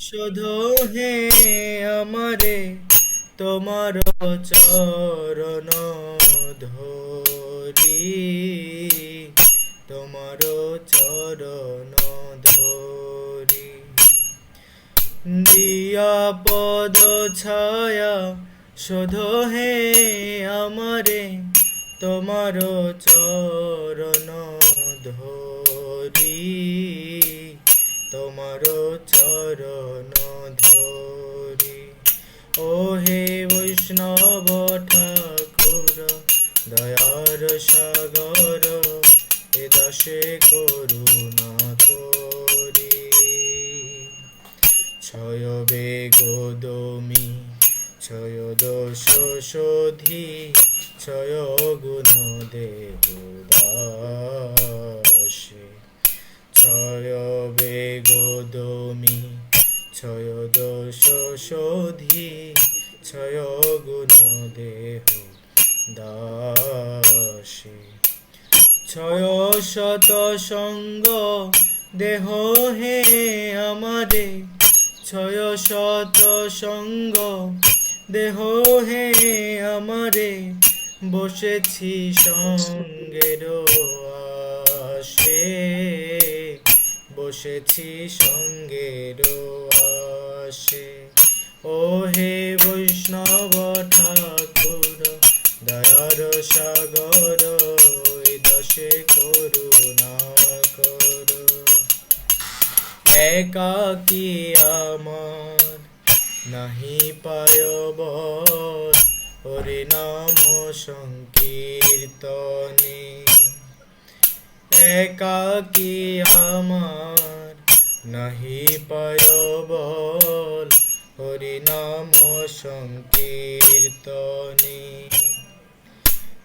শোধো হে আমারে তোমার চরণ ধরি, তোমার চরণ ধরি। দিয়া পদ ছায়া শোধো হে আমারে তোমার চরণ ধরি, তোমার চরণ ধরি। ও হে বৈষ্ণব ঠাকুর দয়ার সাগর, এ দাসে করুণা করি। ছয় বেগদমি ছয় দোষ শোধি, ছয় গুণ দেহদাসে। ছয় বেগদমি ছয় দোষ শোধি, ছয় গুণ দেহ দাসে। ছয় শত সঙ্গ দেহ হে আমারে, ছয় শত সঙ্গ দেহ হে আমারে, বসেছি সঙ্গের আসে, বসেছি সঙ্গের আসে। ও হে বৈষ্ণব ঠাকুর দয়ার সাগর, এ দাসে করুণা কর। একাকী আমার নাহি পায় বল, হরি নাম সংকীর্তনে। একাকী আমার নাহি পায় বল, হরি নাম সংকীর্তনে।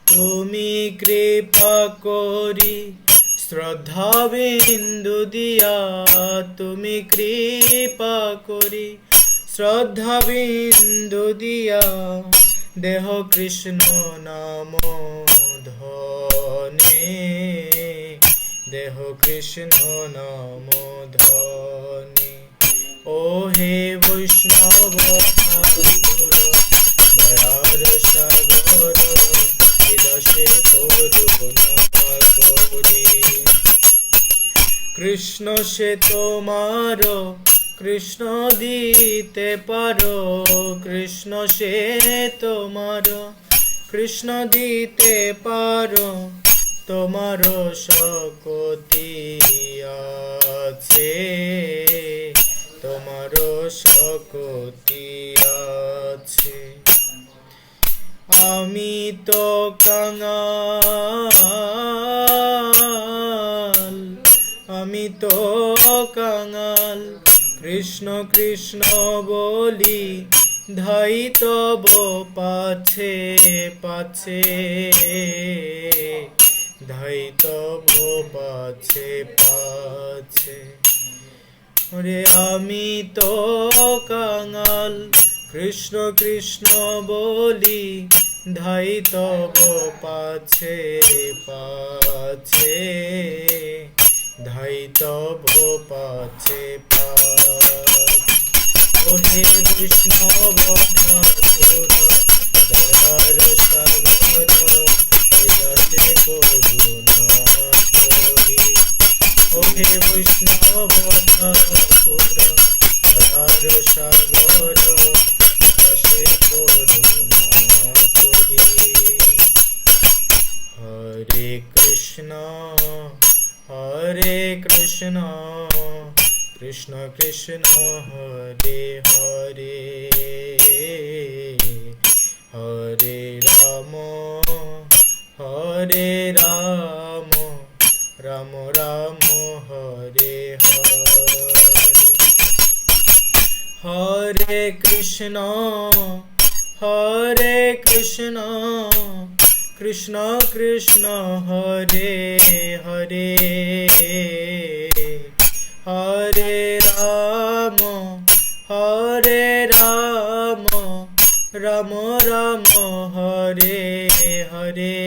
তুমি কৃপা করি শ্রদ্ধা বিন্দু দিয়া, তুমি কৃপা করি শ্রদ্ধা বিন্দু দিয়া, দেহ কৃষ্ণ নাম ধনে, দেহ কৃষ্ণ নাম ধনে। ও হে বৈষ্ণব ঠাকুর দয়ার সাগর, এ দাসে করুণা করি। কৃষ্ণ সে তোমার কৃষ্ণ দিতে পারো, কৃষ্ণ সে তোমার কৃষ্ণ দিতে পারো, তোমার শক্তি আছে, তোমার শক্তি আছে। আমি তো কাঙাল, আমি তো কাঙাল, কৃষ্ণ কৃষ্ণ বলি ধাই তব পাছে পাছে, ধাই তব পাছে পাছে। ওরে আমি তো কাঙাল, কৃষ্ণ কৃষ্ণ বলি ধাই তব পাছে পাছে, ধাই তব পাছে পাছে। ও হে বৈষ্ণব ঠাকুর দয়ার সাগর, এ দাসে করুণা করি। ও হে বৈষ্ণব ঠাকুর দয়ার সাগর, এ দাসে করুণা করি। হরে কৃষ্ণ হরে কৃষ্ণ, কৃষ্ণ কৃষ্ণ হরে হরে, হরে রাম হরে রাম, রাম রাম হরে হরে। হরে কৃষ্ণ হরে কৃষ্ণ, কৃষ্ণ কৃষ্ণ হরে হরে, হরে রাম হরে রাম, রাম রাম হরে হরে।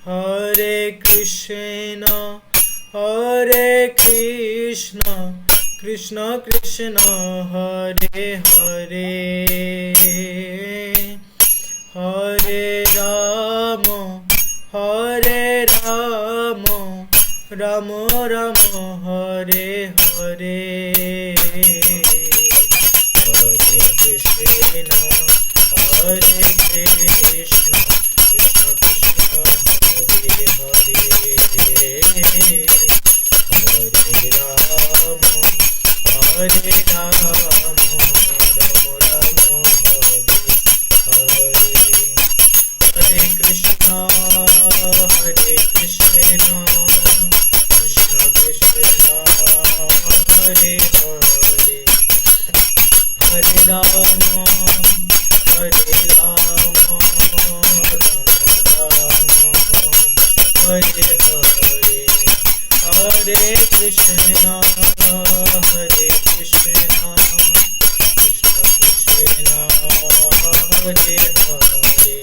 হরে কৃষ্ণ হরে কৃষ্ণ কৃষ্ণ কৃষ্ণ হরে হরে হরে রাম রাম রাম হরে হরে হরে কৃষ্ণ হরে কৃষ্ণ কৃষ্ণ কৃষ্ণ হরে হরে হরে রাম হরে রাম রাম হরে হরে হরে কৃষ্ণ কৃষ্ণ কৃষ্ণ হরে হরে হরে রাম রাম হরে হরে হরে কৃষ্ণ কৃষ্ণ কৃষ্ণ হরে হরে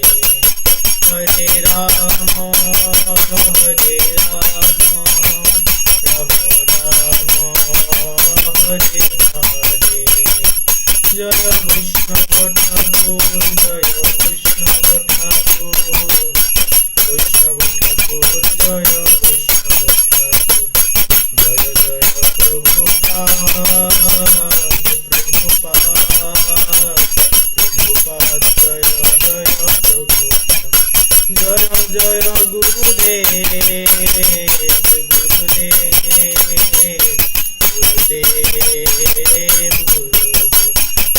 হরে রাম রাম হরে হরে জয় বৈষ্ণব ঠাকুর জয় বৈষ্ণব ঠাকুর বৈষ্ণব ঠাকুর জয় বৈষ্ণব ঠাকুর জয় জয় প্রভুপাদ প্রভুপাদ জয় জয় প্রভুপাদ জয় জয় গুরুদেব গুরুদেব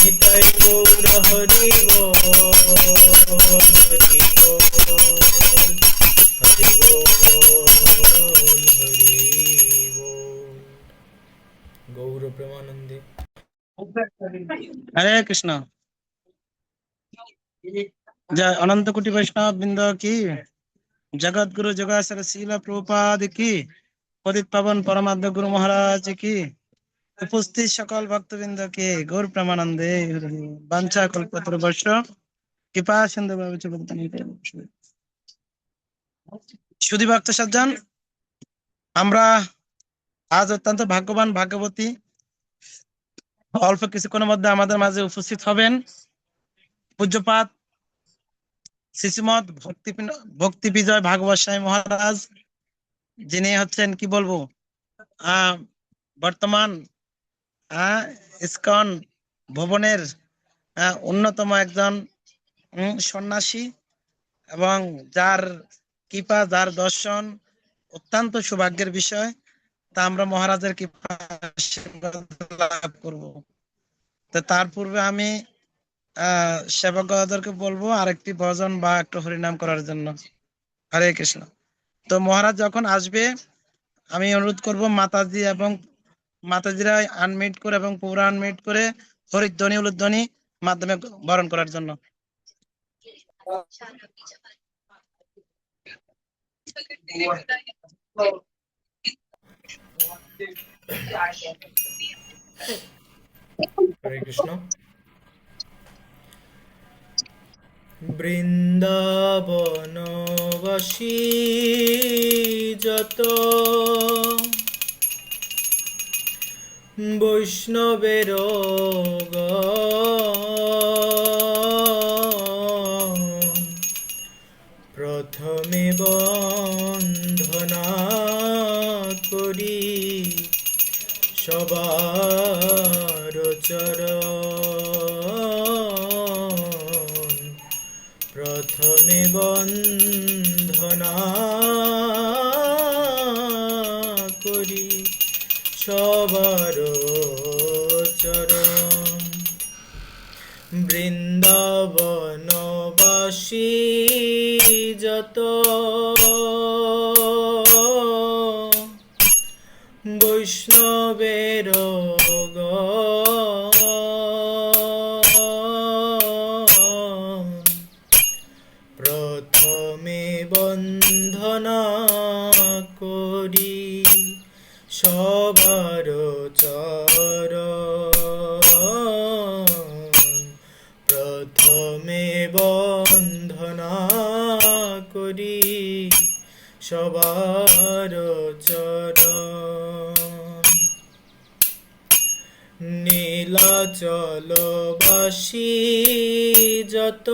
নিতাই গৌর হরি বল হরি বল হরি বল হরি বল গৌর প্রেমানন্দে। হরে কৃষ্ণ। जय अनंत कोटि वैष्णव बृंद की, जगत गुरु जगासर शील प्रभुपाद की, पतित पावन परमाद्य गुरु महाराज की, उपस्थित सकल भक्तवृंद के गौर प्रेमानंदे। बांछा कल्पतरुभ्यश्च कृपा सिंधु सुधी भक्त सज्जन, আমরা আজ অত্যন্ত ভাগ্যবান ভাগ্যবতী, অল্প কিছুক্ষণের মধ্যে আমাদের মাঝে উপস্থিত হবেন পূজ্যপাদ শ্রীশ্রীমৎ ভক্তি বিজয় ভাগবত স্বামী মহারাজ, যিনি হচ্ছেন কি বলবো বর্তমান ইসকন ভবনের অন্যতম একজন সন্ন্যাসী, এবং যার কৃপা যার দর্শন অত্যন্ত সৌভাগ্যের বিষয়। তা আমরা মহারাজের কৃপা লাভ করবো। তো তার পূর্বে আমি সেবকদেরকে বলবো আরেকটি ভজন বা একটু হরিনাম করার জন্য। হরে কৃষ্ণ। তো মহারাজ যখন আসবে আমি অনুরোধ করব মাতাজি এবং মাতাজিরা আনমিউট করে এবং পুরা আনমিউট করে হরিধ্বনি উলুধ্বনি মাধ্যমে বরণ করার জন্য। হরে কৃষ্ণ। বৃন্দাবনবাসী যত বৈষ্ণবের প্রথমে বন্দনা করি সবার চরণ, প্রথমে বন্দনা করি সবার চরণ। বৃন্দাবনবাসী যত বৈষ্ণবের প্রথমে বন্দনা করি সবার চরণ, প্রথমে বন্দনা করি সবার চরণ। নীলাচলবাসী যত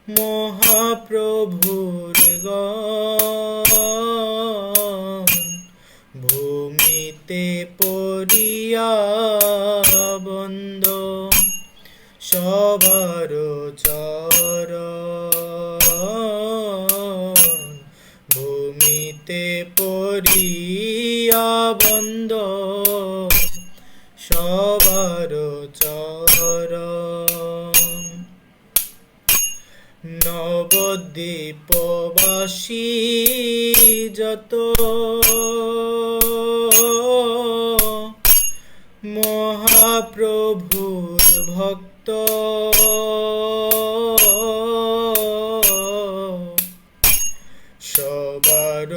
মহাপ্রভুর গণ ভূমিতে পড়িয়া বন্দ সবার চরণ ভূমিতে পড়িয়া বন্দ সবার চরণ নবদ্বীপবাসী যত মহাপ্রভুর ভক্ত সবার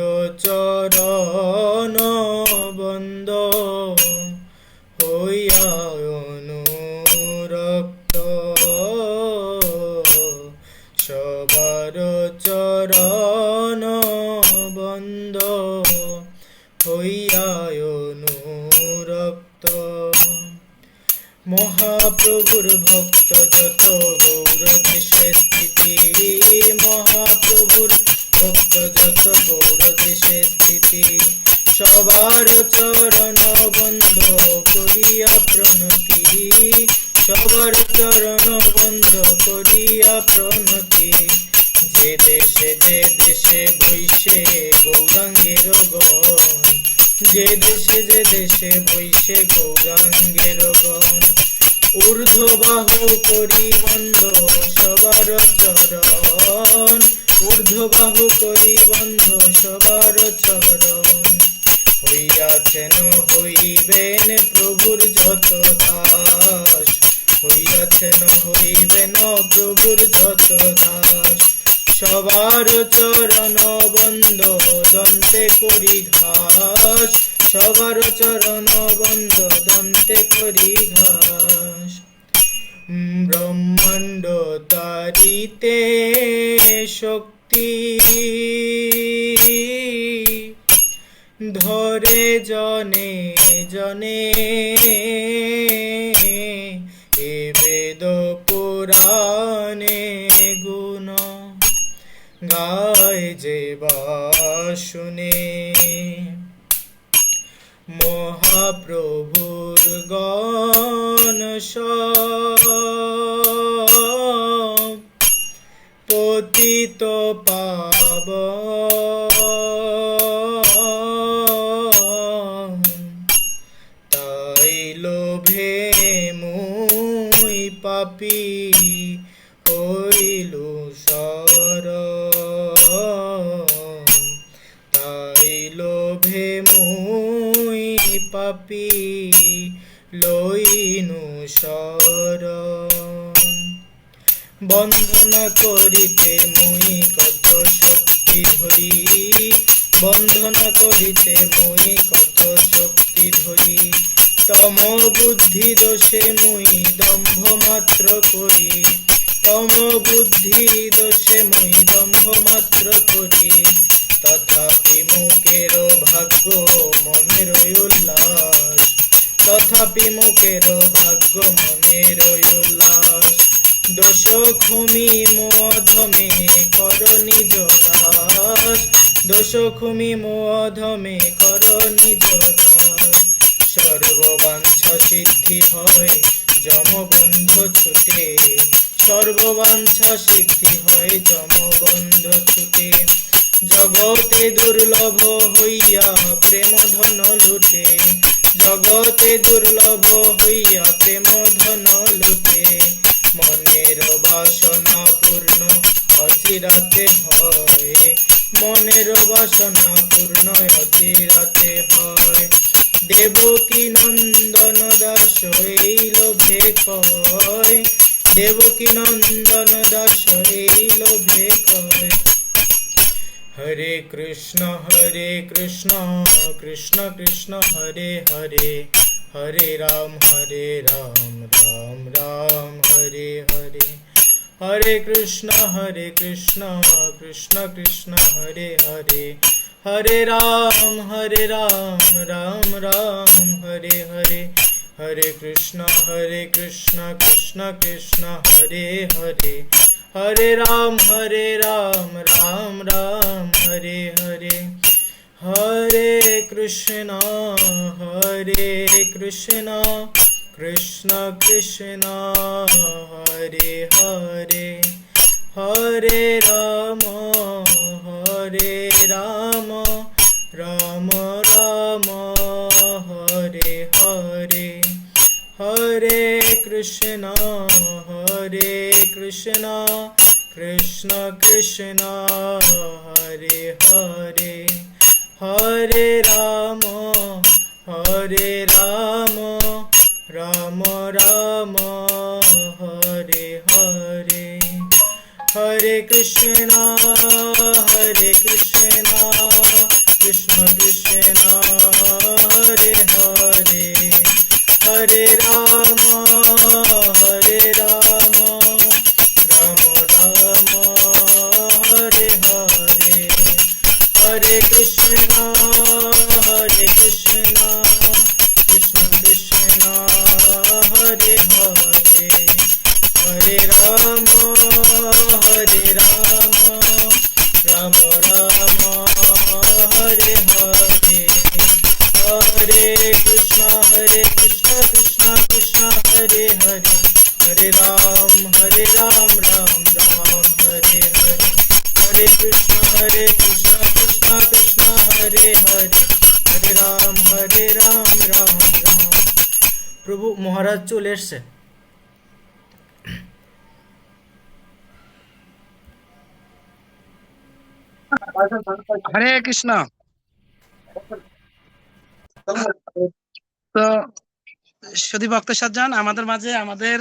চরণ বন্দ হইয়া অনুরক্ত সবার চরণ বন্দ হইয়া অনুরক্ত মহাপ্রভুর ভক্ত যত গৌর দেশে স্থিতি মহাপ্রভুর ভক্ত যত গৌর দেশে স্থিতি সবার চরণ বন্ধ করিয়া প্রণতি সবার চরণ বন্ধ করিয়া প্রণতি যে দেশে বৈশে গৌরাঙ্গের গণ যে দেশে বৈশে গৌরাঙ্গের গণ ঊর্ধ্ব বাহু করি বন্ধ সবার চরণ ঊর্ধ্ব বাহু করি বন্ধ সবার চরণ হইয়াছেন হইবেন প্রভুর যত দাস হইয়াছেন হইবেন প্রভুর যত দাস সবার চরণ বন্ধ দন্তে করি ঘাস সবার চরণ বন্ধ দন্তে করি ঘাস ব্রহ্মাণ্ড তারিতে শক্তি ধরে জনে জনে এ বেদ পুরাণে গুণ গায় যে বা শুনে মহাপ্রভুর গণ সব পতিত পাবন তাই লোভে মুই পাপী হইলু শরণ তাই লোভে মুই পাপী লইনু শরণ বন্ধনা করিতে মুই কত শক্তি ধরি বন্ধনা করিতে মুই কত শক্তি ধরি তম বুদ্ধি দোষে মুই দম্ভ মাত্র করি তম বুদ্ধি দোষে মুই দম্ভ মাত্র করি তথাপি মুখের ভাগ্য মনের উল্লাস তথাপি মুখের ভাগ্য মনের উল্লাস দোষ ক্ষমি মোধমে কর নিজ দাস দোষ ক্ষমি মোধমে কর নিজ দাস সর্ববাঞ্ছা সিদ্ধি হয় যমগন্ধ ছুটে সর্ববাঞ্ছা সিদ্ধি হয় যমগন্ধ ছুটে জগতে দুর্লভ হইয়া প্রেম ধন লুটে জগতে দুর্লভ হইয়া প্রেম ধন লুটে মনের বাসনা পূর্ণ অচিরাতে হয় মনের বাসনা পূর্ণ অচিরাতে হয় দেবকী নন্দন দাস এই লোভে কয় দেবকী নন্দন দাস এই লোভে কয় হরে কৃষ্ণ কৃষ্ণ কৃষ্ণ হরে হরে হরে রাম রাম রাম হরে হরে হরে কৃষ্ণ কৃষ্ণ কৃষ্ণ কৃষ্ণ হরে হরে हरे राम राम राम हरे हरे, हरे कृष्णा कृष्णा कृष्णा हरे हरे, हरे राम राम राम हरे हरे, हरे कृष्णा कृष्णा कृष्णा हरे हरे, हरे राम राम राम हरे हरे, हरे कृष्णा कृष्णा कृष्णा हरे हरे, हरे राम राम राम हरे हरे, हरे कृष्णा कृष्ण कृष्णा हरे हरे, हरे राम राम राम हरे हरे, हरे कृष्णा कृष्ण कृष्णा हरे हरे, हरे राम राम हरे हरे, हरे कृष्णा कृष्ण कृष्णा हरे हरे, हरे राम राम हरे हरे, हरे कृष्णा कृष्ण कृष्णा हरे हरे, हरे राम राम। প্রভু মহারাজ চলে এসছে। হরে কৃষ্ণ। তো সুধী ভক্ত সজ্জন, আমাদের মাঝে আমাদের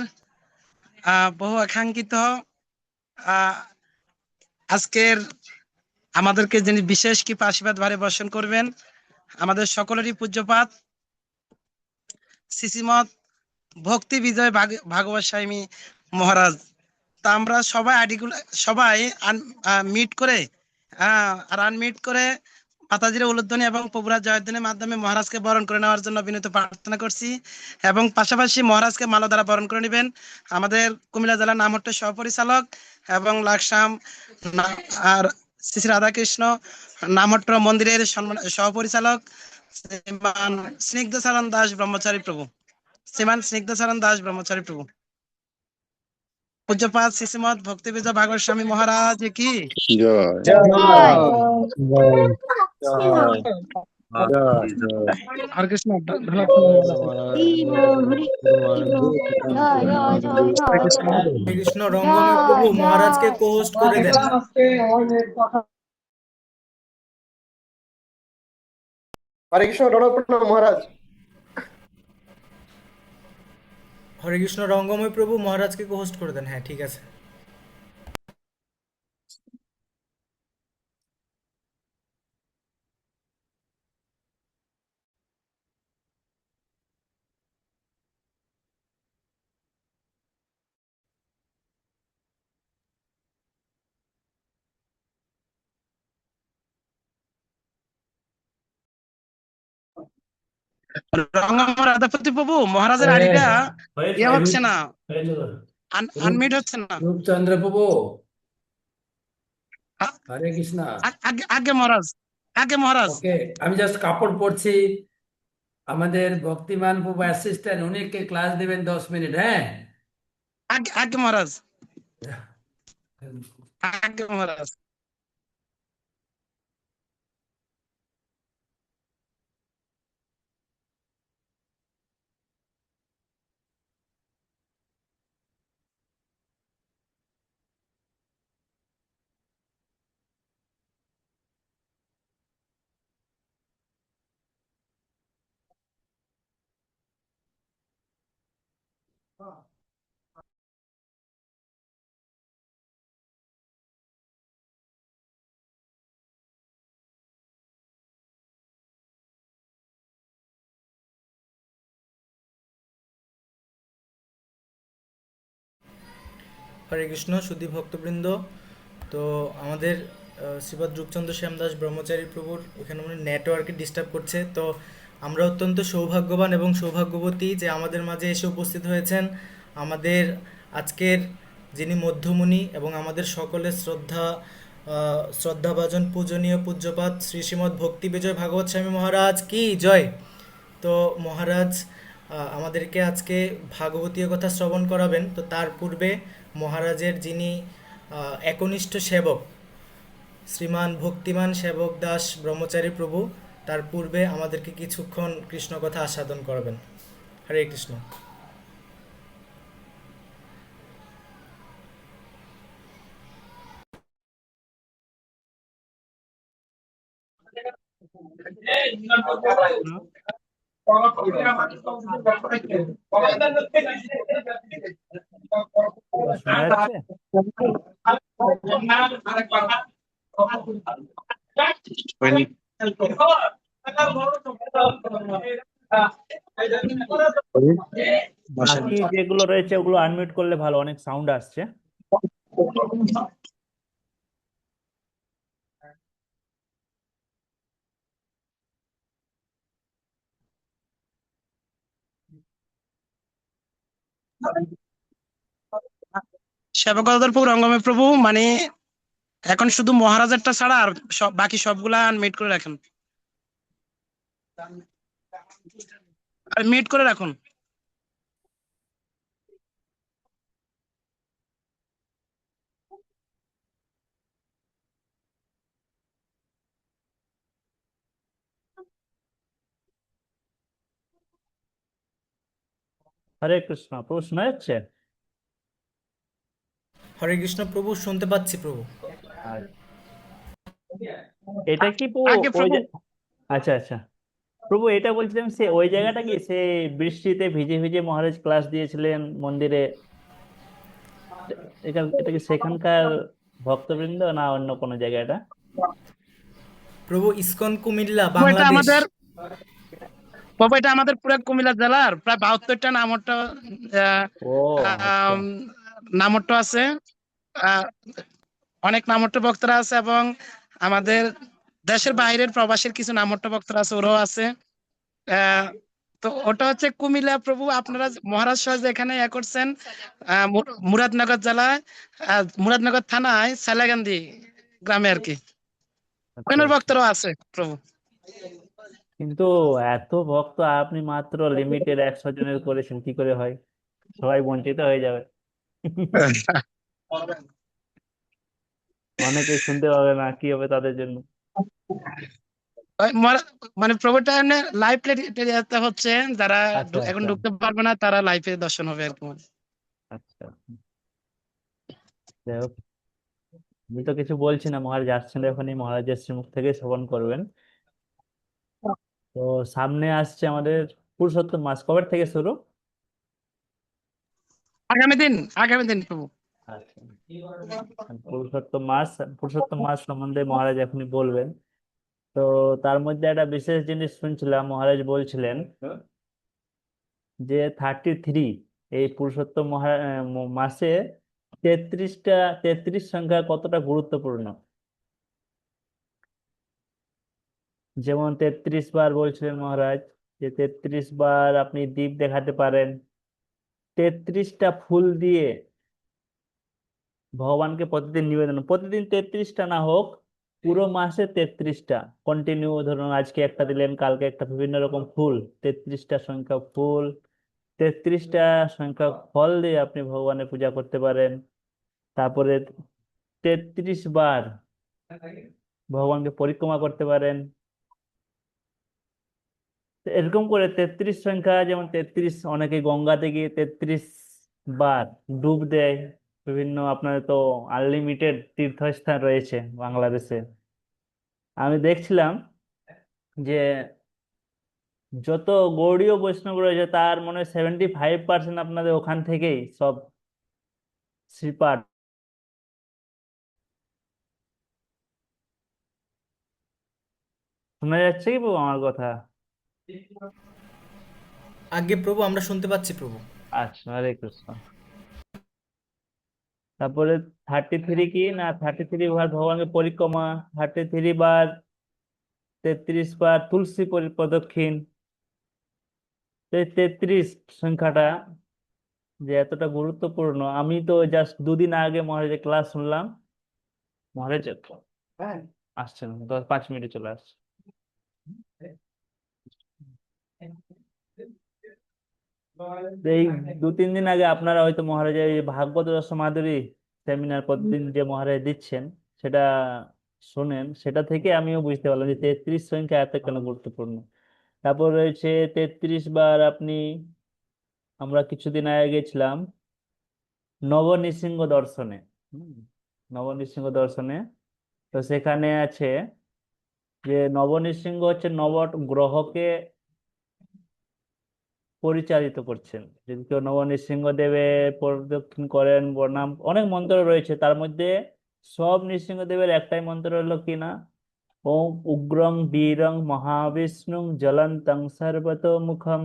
বহু আকাঙ্ক্ষিত আহ, আজকের আমাদেরকে যিনি বিশেষ কৃপা আশীর্বাদ ভারে বর্ষণ করবেন, আমাদের সকলেরই পূজ্যপাত শ্রীশ্রীমৎ ভক্তি বিজয় ভাগবত স্বামী মহারাজ। তা আমরা সবাই আইডিগুলো সবাই মিট করে আর আনমিট করে মাতাজির উলুধ্বনি এবং প্রভুরাজ জয়ধ্বনির মাধ্যমে মহারাজকে বরণ করে নেওয়ার জন্য বিনীত প্রার্থনা করছি, এবং পাশাপাশি মহারাজকে মালা দ্বারা বরণ করে নেবেন আমাদের কুমিল্লা জেলার নামহট্টের সহপরিচালক এবং লাকসাম আর শ্রী শ্রী রাধাকৃষ্ণ নামহট্ট মন্দিরের সহপরিচালক শ্রীমান স্নিগ্ধচরণ দাস ব্রহ্মচারী প্রভু, শ্রীমান স্নিগ্ধচরণ দাস ব্রহ্মচারী প্রভু। পূজ্যপাত শ্রীশ্রীমৎ ভক্তি বিজয় ভাগবত স্বামী মহারাজ কি জয় জয় হরে কৃষ্ণ। হরে কৃষ্ণ। হরে কৃষ্ণ। রঙ্গময় প্রভু মহারাজকে কোহোস্ট করে দেন। হরে কৃষ্ণ রণপ্রণাম মহারাজ। হরে কৃষ্ণ। রঙ্গময় প্রভু মহারাজকে কোহোস্ট করে দেন। হ্যাঁ, ঠিক আছে। রঙ্গময় রাধাপতি প্রভু, মহারাজের আড়িটা ইয়ে হচ্ছে না, আনমিট হচ্ছে না। রূপচন্দ্র প্রভু, আ- হরে কৃষ্ণ। আগে আগে মহারাজ, আগে মহারাজ। ওকে, আমি জাস্ট কাপড় পরছি। আমাদের ভক্তিমান প্রভু অ্যাসিস্ট্যান্ট উনিকে ক্লাস দেবেন 10 মিনিট। হ্যাঁ, আগে আগে মহারাজ, আগে মহারাজ। হরে কৃষ্ণ সুধী ভক্তবৃন্দ। তো আমাদের শ্রীপাদ রূপচন্দ্র শ্যামদাস ব্রহ্মচারী প্রভুর এখানে মনে নেটওয়ার্কে ডিস্টার্ব করছে, তো আমরা অত্যন্ত সৌভাগ্যবান এবং সৌভাগ্যবতী যে আমাদের মাঝে এসে উপস্থিত হয়েছেন আমাদের আজকের যিনি মধ্যমণি এবং আমাদের সকলের শ্রদ্ধাভাজন পূজনীয় পূজ্যপাত শ্রী শ্রীমৎ ভক্তি বিজয় ভাগবত স্বামী মহারাজ কি জয়। তো মহারাজ আমাদেরকে আজকে ভাগবতীয় কথা শ্রবণ করাবেন। তো তার পূর্বে মহারাজের যিনি একনিষ্ঠ সেবক শ্রীমান ভক্তিমান সেবক দাস ব্রহ্মচারী প্রভু, তার পূর্বে আমাদেরকে কিছুক্ষণ কৃষ্ণ কথা আস্বাদন করবেন। হরে কৃষ্ণ। শোনা যাচ্ছে? বাকি যেগুলো রয়েছে ওগুলো আনমিউট করলে ভালো, অনেক সাউন্ড আসছে। সেবকদল প্রভু রঙ্গমে প্রভু, মানে এখন শুধু মহারাজেরটা ছাড়া আর সব বাকি সবগুলা মিট করে রাখেন, আর মিট করে রাখুন। হরে কৃষ্ণ। প্রভু শোনা যাচ্ছে? হরে কৃষ্ণ প্রভু, শুনতে পাচ্ছি প্রভু। আর এটা কি প্রভু আগে ওই প্রভু, আচ্ছা আচ্ছা প্রভু, এটা বলছিলাম সে ওই জায়গাটা কি সে বৃষ্টিতে ভিজে ভিজে মহারাজ ক্লাস দিয়েছিলেন মন্দিরে, এটা কি সেখানকার ভক্তবৃন্দ না অন্য কোনো জায়গা এটা? প্রভু ইসকন কুমিল্লা, প্রভু এটা বাংলাদেশ। আমাদের প্রভু এটা আমাদের পুরো কুমিল্লা জেলার প্রায় 72টা নামট্ট ও আচ্ছা নামট্ট আছে। আহ, অনেক নামট্ট ভক্তরা আছে এবং আমাদের দেশের বাইরের প্রবাসীর কিছু নামট্ট ভক্তরা আছে, ওরাও আছে। আহ, তো ওটা হচ্ছে কুমিল্লা প্রভু। আপনারা মহারাজ সহ এখানে করছেন মুরাদনগর জেলায়, মুরাদনগর থানায় সাইলাকান্দি গ্রামে আর কি, আচ্ছা ওখানের আচ্ছা। ভক্তরাও আছে প্রভু। কিন্তু এত ভক্ত আপনি মাত্র লিমিটেড 100 জনের করেছেন, কি করে হয়? সবাই বঞ্চিত হয়ে যাবে। অনেকে শুনতে পাবে না, কি হবে তাদের জন্য? মানে প্রভুটা লাইভ টেলিতে হচ্ছে, যারা আচ্ছা এখন আচ্ছা ঢুকতে পারবে না তারা লাইভে দর্শন হবে আর কি। আচ্ছা। যাই হোক, আমি তো কিছু বলছি না, মহারাজ আসছেন এখনই, মহারাজের শ্রীমুখ থেকে শ্রবণ করবেন। তো সামনে আসছে আমাদের পুরুষোত্তম মাস, কবে থেকে শুরু? আগামী দিন, আগামী দিন প্রভু। আচ্ছা, পুরুষোত্তম মাস, পুরুষোত্তম মাস সম্বন্ধে মহারাজ এখনই বলবেন। তো তার মধ্যে একটা বিশেষ জিনিস শুনছিলাম, মহারাজ বলছিলেন যে 33, এই পুরুষোত্তম মাসে 33 সংখ্যা কতটা গুরুত্বপূর্ণ। যেমন 33 বার বলছিলেন মহারাজ, যে 33 বার আপনি দীপ দেখাতে পারেন, 33টা ফুল দিয়ে ভগবানকে প্রতিদিন নিবেদন, প্রতিদিন 33টা না হোক, পুরো মাসে 33টা কন্টিনিউ, ধরুন আজকে একটা দিলেন, কালকে একটা, বিভিন্ন রকম ফুল, 33টা সংখ্যা ফুল, 33টা সংখ্যা ফল দিয়ে আপনি ভগবানের পূজা করতে পারেন। তারপরে 33 বার ভগবানকে পরিক্রমা করতে পারেন। তো এরকম করে 33 সংখ্যা, যেমন 33, অনেকে গঙ্গাতে গিয়ে 33 বার ডুব দেয়। বিভিন্ন আপনার তো আনলিমিটেড তীর্থস্থান রয়েছে বাংলাদেশে। আমি দেখছিলাম যে যত গৌড়ীয় বৈষ্ণব রয়েছে তার মনে হয় 75% আপনাদের ওখান থেকেই সব শ্রীপাঠ। শোনা যাচ্ছে কি বাবু আমার কথা? আগে প্রভু আমরা শুনতে পাচ্ছি প্রভু। আচ্ছা, হরে কৃষ্ণ। তারপরে 33 কি না, 33 বার ভগবানকে পরিক্রমা, 33 বার, 33 বার তুলসী প্রদক্ষিণ। তো এই 33 সংখ্যাটা যে এতটা গুরুত্বপূর্ণ, আমি তো জাস্ট দুদিন আগে মহারাজের ক্লাস শুনলাম। মহারাজ আসছেন, 5 মিনিটে চলে আসছে। তো এই 2-3 দিন আগে আপনারা হয়তো মহারাজের এই ভাগবত রসমাধুরী সেমিনার প্রতিদিন যে মহারাজ দিচ্ছেন সেটা শোনেন, সেটা থেকে আমিও বুঝতে পারলাম যে 33 সংখ্যা এত কেন গুরুত্বপূর্ণ। তারপর রয়েছে 33 বার আপনি, আমরা কিছুদিন আগে গেছিলাম নবনৃসিংহ দর্শনে। হুম, নবনৃসিংহ দর্শনে, তো সেখানে আছে যে নবনৃসিংহ হচ্ছে নব গ্রহকে পরিচালিত করছেন। যদি কেউ নবনৃসিংহ দেবের প্রদক্ষিণ করেন, প্রণাম, অনেক মন্ত্র রয়েছে, তার মধ্যে সব নৃসিংহদেবের একটাই মন্ত্র হলো কি না, ওম উগ্রং বীরং মহাবিষ্ণুং জ্বলন্তং সর্বতোমুখম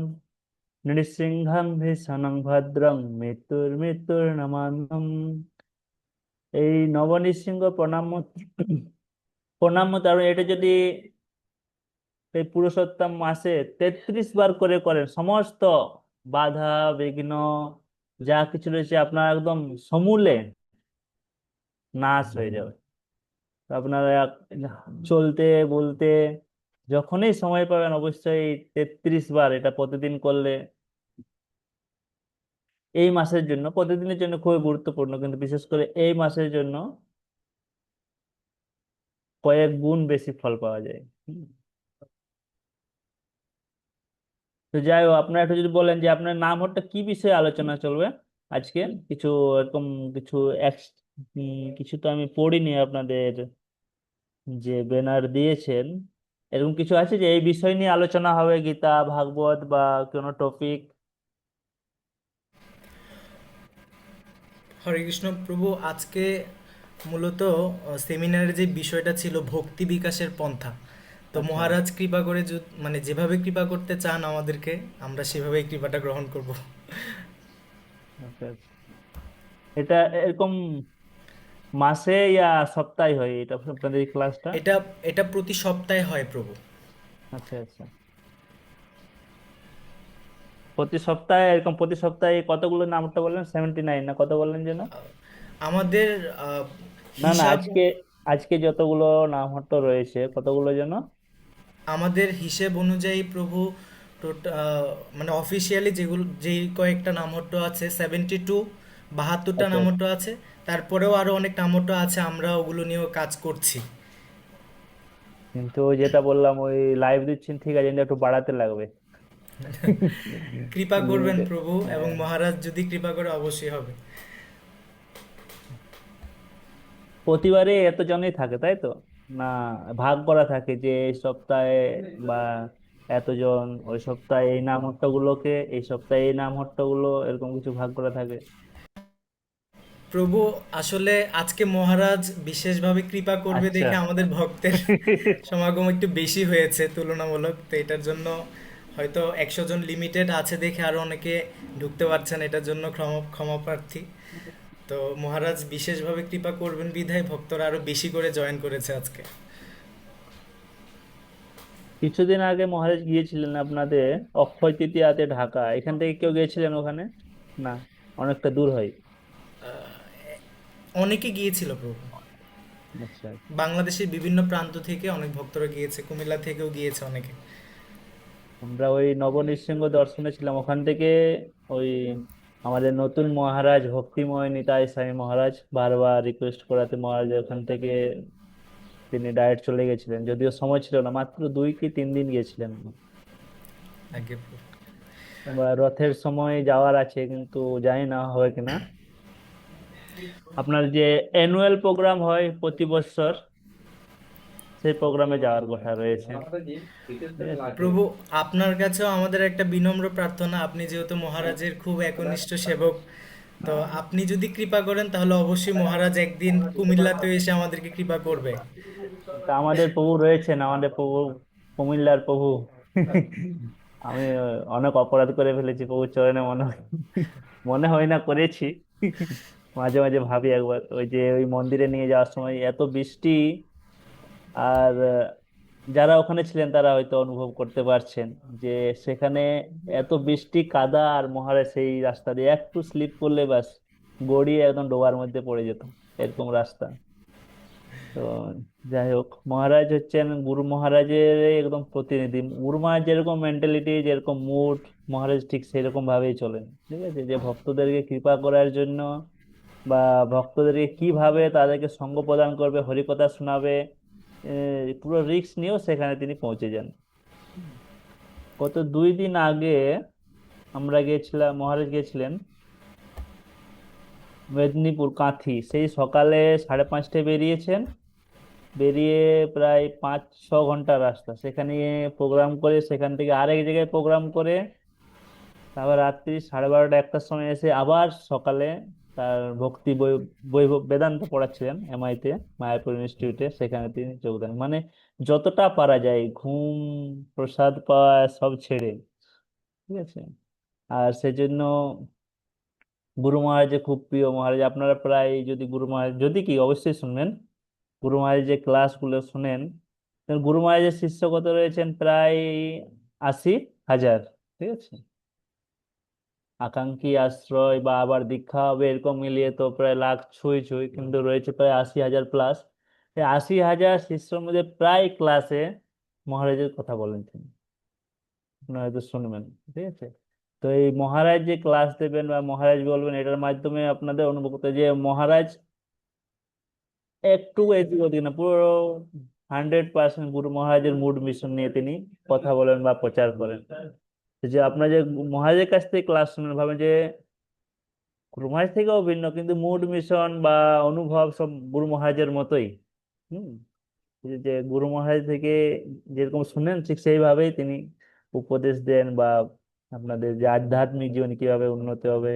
নৃসিংহং ভীষণং ভদ্রং মৃত্যুর মৃত্যুর নমাম্যহম। এই নবনৃসিংহ প্রণাম কারণ এটা যদি এই পুরুষোত্তম মাসে 33 বার করে করেন, সমস্ত বাধা বিঘ্ন যা কিছু রয়েছে আপনার একদম সমূলে নাশ হয়ে যাবে। তো আপনারা চলতে বলতে যখনই সময় পাবেন অবশ্যই 33 বার এটা প্রতিদিন করলে এই মাসের জন্য, প্রতিদিনের জন্য খুবই গুরুত্বপূর্ণ, কিন্তু বিশেষ করে এই মাসের জন্য কয়েক গুণ বেশি ফল পাওয়া যায়। হুম। তো যাই হোক, আপনার একটু যদি বলেন যে আপনার নাম হট্টা কি বিষয়ে আলোচনা চলবে আজকে, কিছু এরকম কিছু কিছু তো আমি পড়িনি আপনাদের যে ব্যানার দিয়েছেন, এরকম কিছু আছে যে এই বিষয় নিয়ে আলোচনা হবে, গীতা ভাগবত বা কোনো টপিক? হরে কৃষ্ণ প্রভু, আজকে মূলত সেমিনারের যে বিষয়টা ছিল ভক্তি বিকাশের পন্থা। তো আচ্ছা মহারাজ কৃপা করে মানে যেভাবে কৃপা করতে চান আমাদেরকে, আমরা সেভাবেই কৃপাটা গ্রহণ করব। আচ্ছা আচ্ছা। এটা এরকম মাসে ইয়া সপ্তাহে হয় এটা আপনাদের এই ক্লাসটা? এটা এটা প্রতি সপ্তাহে হয় প্রভু। আচ্ছা আচ্ছা। প্রতি সপ্তাহে এরকম, প্রতি সপ্তাহে কতগুলো নামটা বললেন, 79 না কত বললেন যেন? আমাদের না না, হিসাব, আজকে আজকে যতগুলো নামহট্ট রয়েছে কতগুলো যেন? আমাদের হিসেব অনুযায়ী প্রভু মানে অফিসিয়ালি যেগুলো, যেই কয়েকটা নামহট্ট আছে 72, 72টা আচ্ছা নামহট্ট আছে। তারপরেও আরো অনেক নামহট্ট আছে, আমরা ওগুলো নিয়েও কাজ করছি। কিন্তু ওই যেটা বললাম ওই লাইভ দিচ্ছেন ঠিক আছে, কিন্তু একটু বাড়াতে লাগবে। কৃপা করবেন লিমিটে, প্রভু, এবং হ্যাঁ। মহারাজ যদি কৃপা করে অবশ্যই হবে। প্রতিবারে এতজনই থাকে তাই তো, না ভাগ করা থাকে যে এই সপ্তাহে বা এতজন, ওই সপ্তাহে এই নামহট্ট গুলোকে, এই সপ্তাহে এই নামহট্ট গুলো, এরকম কিছু ভাগ করা থাকে? প্রভু, আসলে আজকে মহারাজ বিশেষভাবে কৃপা করবে আচ্ছা। দেখে আমাদের ভক্তের সমাগম একটু বেশি হয়েছে তুলনামূলক, তো এটার জন্য হয়তো 100 জন লিমিটেড আছে দেখে আরো অনেকে ঢুকতে পারছেন, এটার জন্য ক্ষমা ক্ষমা প্রার্থী। তো মহারাজ বিশেষভাবে কৃপা করবেন বিধায় ভক্তরা আরো বেশি করে জয়েন করেছে আজকে। কিছুদিন আগে মহারাজ গিয়েছিলেন আপনাদের অক্ষয় তৃতীয়াতে ঢাকা, এখান থেকে কেউ গিয়েছিলেন ওখানে? না, অনেকটা দূর হয়। অনেকে গিয়েছিল প্রভু, আচ্ছা। বাংলাদেশের বিভিন্ন প্রান্ত থেকে অনেক ভক্তরা গিয়েছে, কুমিল্লা থেকেও গিয়েছে অনেকে। আমরা ওই নবনৃসিংহ দর্শনে ছিলাম, ওখান থেকে ওই আমাদের নতুন মহারাজ ভক্তিময় নিতাই স্বামী মহারাজ বারবার রিকোয়েস্ট করাতে মহারাজ ওখান থেকে তিনি ডাইরেক্ট চলে গেছিলেন, যদিও সময় ছিল না, মাত্র 2 কি 3 দিন গেছিলেন। আগে প্রভু। বা রথের সময় যাওয়ার আছে, কিন্তু জানি না হবে কিনা। আপনার যে অ্যানুয়াল প্রোগ্রাম হয় প্রতি বছর, সেই প্রোগ্রামে যাওয়ার কথা রয়েছে। ঠিক আছে। প্রভু, আপনার কাছেও আমাদের একটা বিনম্র প্রার্থনা, আপনি যেহেতু মহারাজের খুব একনিষ্ঠ সেবক, তো আপনি যদি কৃপা করেন তাহলে অবশ্যই মহারাজ একদিন কুমিল্লাতে এসে আমাদেরকে কৃপা করবে। তা আমাদের প্রভু রয়েছেন, আমাদের প্রভু কুমিল্লার প্রভু। আমি অনেক অপরাধ করে ফেলেছি প্রভুর চরণে, মনে হয় না করেছি। মাঝে মাঝে ভাবি একবার ওই যে ওই মন্দিরে নিয়ে যাওয়ার সময় এত বৃষ্টি, আর যারা ওখানে ছিলেন তারা হয়তো অনুভব করতে পারছেন যে সেখানে এত বৃষ্টি কাদা, আর মহারাজ সেই রাস্তা দিয়ে একটু স্লিপ করলে বাস গড়িয়ে একদম ডোবার মধ্যে পড়ে যেত, এরকম রাস্তা। তো যাই হোক, মহারাজ হচ্ছেন গুরু মহারাজের একদম প্রতিনিধি। গুরু মহারাজ যেরকম মেন্টালিটি, যেরকম মুড, মহারাজ ঠিক সেরকম ভাবেই চলেন। ঠিক আছে, যে ভক্তদেরকে কৃপা করার জন্য বা ভক্তদেরকে কিভাবে তাদেরকে সঙ্গ প্রদান করবে, হরিকথা শোনাবে, পুরো রিস্ক নিয়েও সেখানে তিনি পৌঁছে যান। গত 2 দিন আগে আমরা গিয়েছিলাম, মহারাজ গিয়েছিলেন মেদিনীপুর কাঁথি। সেই সকালে 5:30টায় বেরিয়েছেন, বেরিয়ে প্রায় 5-6 ঘন্টা রাস্তা, সেখানে প্রোগ্রাম করে সেখান থেকে আরেক জায়গায় প্রোগ্রাম করে তারপর রাত্রি 12:30-1টার সময় এসে আবার সকালে তার ভক্তি বৈভব বেদান্ত পড়াচ্ছিলেন এমআইতে, মায়াপুর ইনস্টিটিউটে, সেখানে তিনি যোগদান, মানে যতটা পারা যায় ঘুম, প্রসাদ পাওয়া সব ছেড়ে। ঠিক আছে, আর সেজন্য গুরু মহারাজের খুব প্রিয় মহারাজ। আপনারা প্রায় যদি গুরু মহারাজ যদি কি অবশ্যই শুনবেন, গুরু মহারাজের যে ক্লাসগুলো শুনেন, গুরু মহারাজের শিষ্য কত রয়েছেন? প্রায় 80,000। ঠিক আছে, আকাঙ্ক্ষী, আশ্রয় বা আবার দীক্ষা হবে এরকম মিলিয়ে তো প্রায় লাখ ছুঁই ছুঁই, কিন্তু রয়েছে প্রায় 80,000 প্লাস। এই 80,000 শিষ্যর মধ্যে প্রায় ক্লাসে মহারাজের কথা বলেন তিনি, আপনারা হয়তো শুনবেন। ঠিক আছে, তো এই মহারাজ যে ক্লাস দেবেন বা মহারাজ বলবেন, এটার মাধ্যমে আপনাদের অনুভব করতে হবে যে মহারাজ একটু এদিক ওদিক না, পুরো 100% গুরু মহারাজের মুড মিশন নিয়ে তিনি কথা বলেন বা প্রচার করেন। যে আপনার যে মহারাজের কাছ থেকে ক্লাস শুনেন, ভাবেন যে গুরু মহারাজ থেকেও ভিন্ন, কিন্তু মুড মিশন বা অনুভব সব গুরু মহারাজের মতোই। হুম, যে গুরু মহারাজ থেকে যেরকম শুনেন ঠিক সেইভাবেই তিনি উপদেশ দেন, বা আপনাদের যে আধ্যাত্মিক জীবন কিভাবে উন্নতি হবে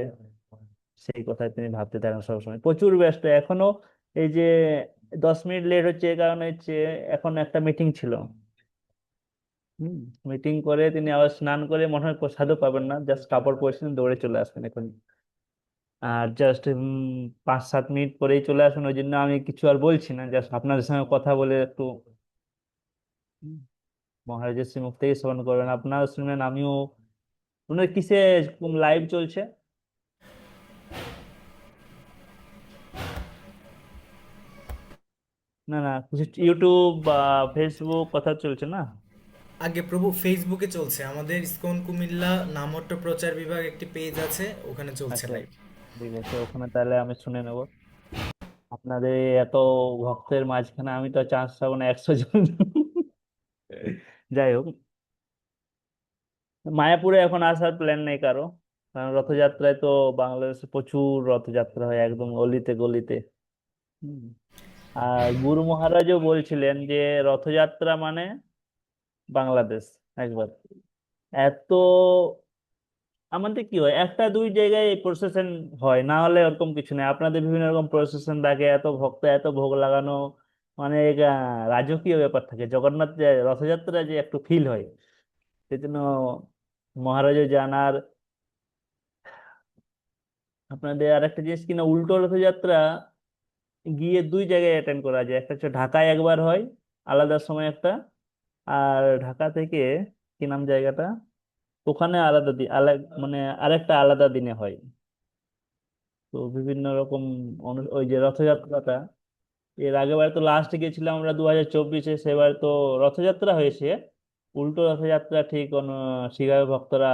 সেই কথাই তিনি ভাবতে থাকেন সবসময়। প্রচুর ব্যস্ত এখনো। এই যে 10 মিনিট লেট হচ্ছে, এই কারণে হচ্ছে এখন একটা মিটিং ছিল। হুম, মিটিং করে তিনি আবার স্নান করে মনে হয় প্রসাদও পাবেন না, জাস্ট কাপড় পরেছেন দৌড়ে চলে আসবেন এখন। আর জাস্ট 5-7 মিনিট পরেই চলে আসুন, ওই জন্য আমি কিছু আর বলছি না, জাস্ট আপনাদের সঙ্গে কথা বলে একটু হুম, মহারাজের শ্রীমুখ থেকে শ্রবণ করবেন, আপনারা শুনবেন, আমিও। আপনার কিসে লাইভ চলছে? না না, কিছু ইউটিউব বা ফেসবুক কথা চলছে না? আগে প্রভু ফেসবুকে চলছে, আমাদের ইসকন কুমিল্লা নামহট্ট প্রচার বিভাগ একটি পেজ আছে, ওখানে চলছে আচ্ছা, লাইভ। ঠিক আছে, ওখানে তাহলে আমি শুনে নেব। আপনাদের এই এত ভক্তের মাঝখানে আমি তো চান্স পাবো না 100 জন। যাই হোক, মায়াপুরে এখন আসার প্ল্যান নেই কারো, কারণ রথযাত্রায় তো বাংলাদেশে প্রচুর রথযাত্রা হয় একদম গলিতে গলিতে। হুম। আর গুরু মহারাজও বলছিলেন যে রথযাত্রা মানে বাংলাদেশ একবার। এত আমাদের কি হয়, 1-2 জায়গায় প্রসেশন হয়, না হলে ওরকম কিছু নেই। আপনাদের বিভিন্ন রকম প্রসেশন থাকে, এত ভক্ত, এত ভোগ লাগানো, মানে এক, রাজকীয় ব্যাপার থাকে। জগন্নাথ যে রথযাত্রা যে একটু ফিল হয়, সেজন্য মহারাজও জানার। আপনাদের আর একটা জিনিস কিনা, উল্টো রথযাত্রা গিয়ে 2 জায়গায় অ্যাটেন্ড করা যায়। একটা হচ্ছে ঢাকায় একবার হয় আলাদা সময় একটা, আর ঢাকা থেকে কি নাম জায়গাটা, ওখানে আলাদা দিন মানে আরেকটা আলাদা দিনে হয়। তো বিভিন্ন রকম ওই যে রথযাত্রাটা, এর আগেবার তো লাস্ট গেছিলাম আমরা 2024-এ, সেবার তো রথযাত্রা হয়েছে, উল্টো রথযাত্রা ঠিক শিকাগো ভক্তরা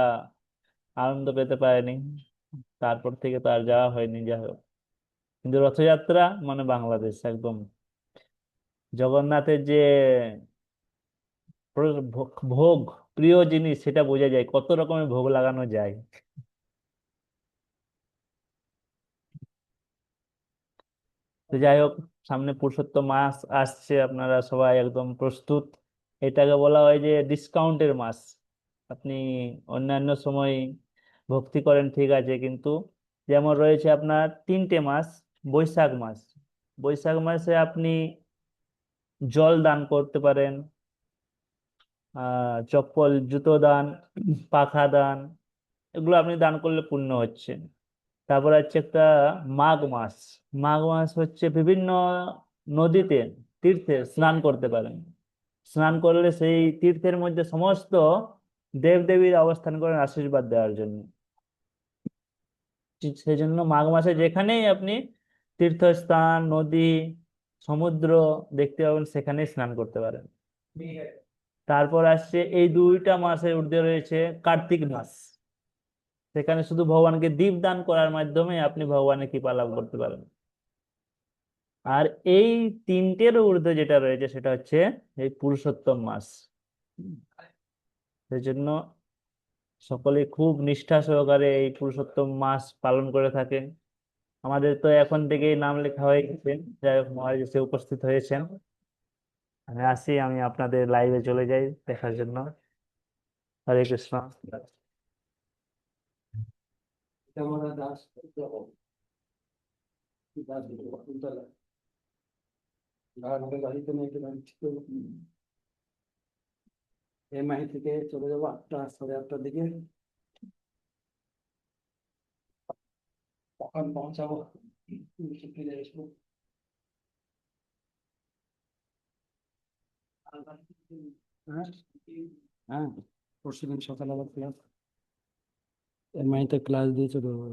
আনন্দ পেতে পারেনি, তারপর থেকে তো আর যাওয়া হয়নি। যাই হোক, কিন্তু রথযাত্রা মানে বাংলাদেশ একদম। জগন্নাথের যে ভোগ, প্রিয় জিনিস, সেটা বোঝা যায় কত রকমের ভোগ লাগানো যায়। তো যাই হোক, সামনে পুরুষোত্তম মাস আসছে, আপনারা সবাই একদম প্রস্তুত। এটাকে বলা হয় যে ডিসকাউন্টের মাস। আপনি অন্যান্য সময় ভক্তি করেন ঠিক আছে, কিন্তু যেমন রয়েছে আপনার 3টে মাস। বৈশাখ মাস, বৈশাখ মাসে আপনি জল দান করতে পারেন, চপ্পল জুতো দান, পাখা দান, এগুলো আপনি দান করলে পুণ্য হচ্ছে। তারপর আছে একটা মাঘ মাস। মাঘ মাস হচ্ছে বিভিন্ন নদীতে, তীর্থে স্নান করতে পারেন। স্নান করলে সেই তীর্থের মধ্যে সমস্ত দেবদেবীর অবস্থান করেন আশীর্বাদ দেওয়ার জন্য। সেই জন্য মাঘ মাসে যেখানেই আপনি তীর্থস্থান, নদী, সমুদ্র দেখতে পাবেন, সেখানেই স্নান করতে পারেন। তারপর আসছে এই দুইটা মাসের ঊর্ধ্বে রয়েছে কার্তিক মাস। সেখানে শুধু ভগবানকে দীপদান করার মাধ্যমে আপনি ভগবানের কৃপা লাভ করতে পারেন। আর এই তিনটের ঊর্ধ্বে যেটা রয়েছে সেটা হচ্ছে এই পুরুষোত্তম মাস। সেই জন্য সকলে খুব নিষ্ঠা সহকারে এই পুরুষোত্তম মাস পালন করে থাকে। আমাদের তো এখন থেকেই নাম লেখা হয়ে গেছে। যাই হোক, মহারাজ এসে উপস্থিত হয়েছেন। আমি আসি, আমি আপনাদের লাইভে চলে যাই দেখার জন্য। হরে কৃষ্ণ। এমআই থেকে চলে যাবো 8টা 8:30টার দিকে, তখন পৌঁছাবো, ফিরে আসবো। হ্যাঁ, হ্যাঁ, পরশুদিন সকালে আবার ক্লাস, এমআইতে ক্লাস দিয়ে চলে যাবো,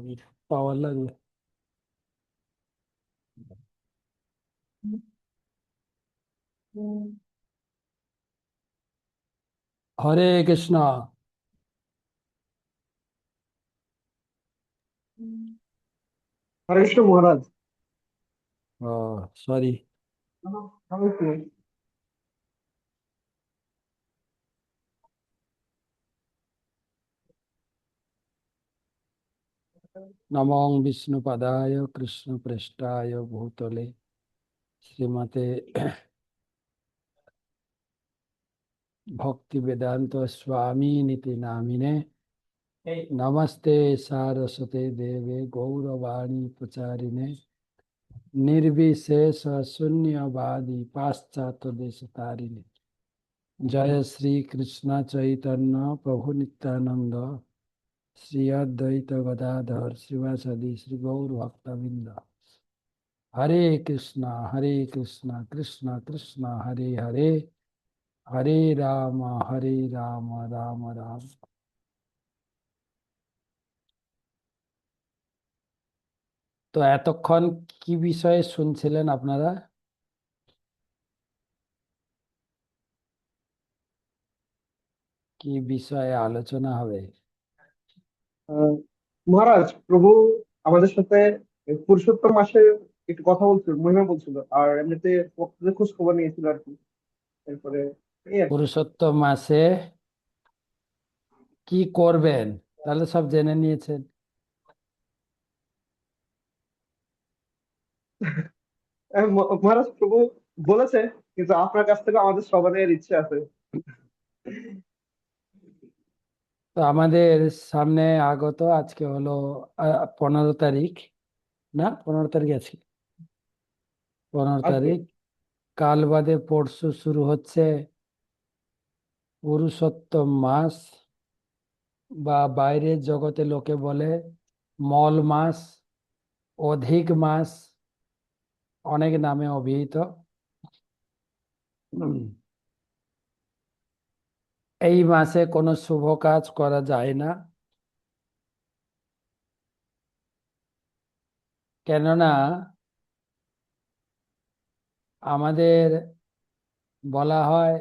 পাওয়ার লাগবে। হরে কৃষ্ণ। হরে কৃষ্ণ মহারাজ। ও, সরি। নমো বিষ্ণুপদায় কৃষ্ণপৃষ্ঠায় ভূতলে শ্রীমতে ভক্তি বেদান্ত স্বামী নীতি নামিনে নমস্তে সারস্বতে দেবে গৌরবাণী প্রচারিণে निर्विशेष शून्यवादी पाश्चात्य देश तारिणे जय श्री कृष्ण चैतन्य प्रभु नित्यानंद श्री अद्वैत गदाधर श्रीवासदि श्री गौर भक्तवृंद। हरे कृष्णा कृष्ण कृष्ण हरे हरे, हरे राम राम राम। তো এতক্ষণ কি বিষয়ে শুনছিলেন আপনারা? কি বিষয়ে আলোচনা হবে? মহারাজ, প্রভু আমাদের সাথে এই পুরুষোত্তম মাসে একটু কথা বলছিল, মহিমা বলছিল, আর এমনিতে ভক্তদের খোঁজ খবর নিয়েছিল আর কি। এরপরে এই আর কি। পুরুষোত্তম মাসে কি করবেন তাহলে সব জেনে নিয়েছেন। মহারাজ, প্রভু বলেছে, কিন্তু আপনার কাছ থেকে আমাদের সবারই ইচ্ছে আছে। তো আমাদের সামনে আগত আজকে হলো 15 তারিখ, না 15 তারিখ আছে, 15 আজকে তারিখ। কাল বাদে পরশু শুরু হচ্ছে পুরুষোত্তম মাস, বা বাইরের জগতে লোকে বলে মল মাস, অধিক মাস, অনেক নামে অভিহিত। এই মাসে কোনো শুভ কাজ করা যায় না, কেননা আমাদের বলা হয়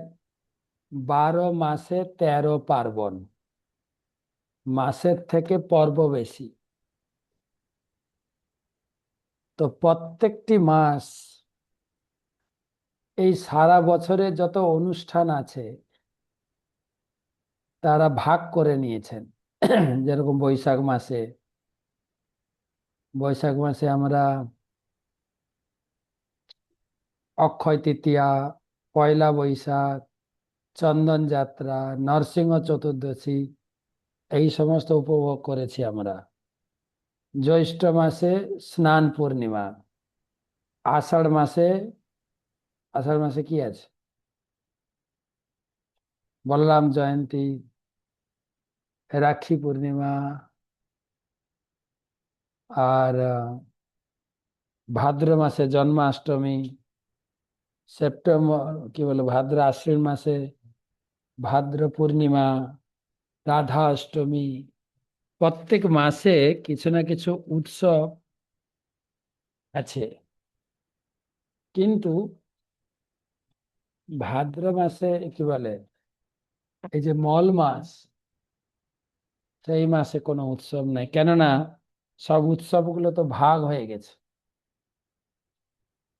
12 মাসে 13 পার্বণ, মাসের থেকে পর্ব বেশি। তো প্রত্যেকটি মাস, এই সারা বছরে যত অনুষ্ঠান আছে তারা ভাগ করে নিয়েছেন। যেরকম বৈশাখ মাসে আমরা অক্ষয় তৃতীয়া, পয়লা বৈশাখ, চন্দন যাত্রা, নরসিংহ চতুর্দশী, এই সমস্ত উপভোগ করেছি আমরা। জ্যৈষ্ঠ মাসে স্নান পূর্ণিমা, আষাঢ় মাসে, আষাঢ় মাসে কি আছে, বলরাম জয়ন্তী, রাখি পূর্ণিমা, আর ভাদ্র মাসে জন্মাষ্টমী, সেপ্টেম্বর কি বলে ভাদ্র আশ্বিন মাসে ভাদ্র পূর্ণিমা, রাধা অষ্টমী। প্রত্যেক মাসে কিছু না কিছু উৎসব আছে, কিন্তু ভাদ্র মাসে কি বলে এই যে মল মাস, সেই মাসে কোনো উৎসব নাই, কেননা সব উৎসবগুলো তো ভাগ হয়ে গেছে।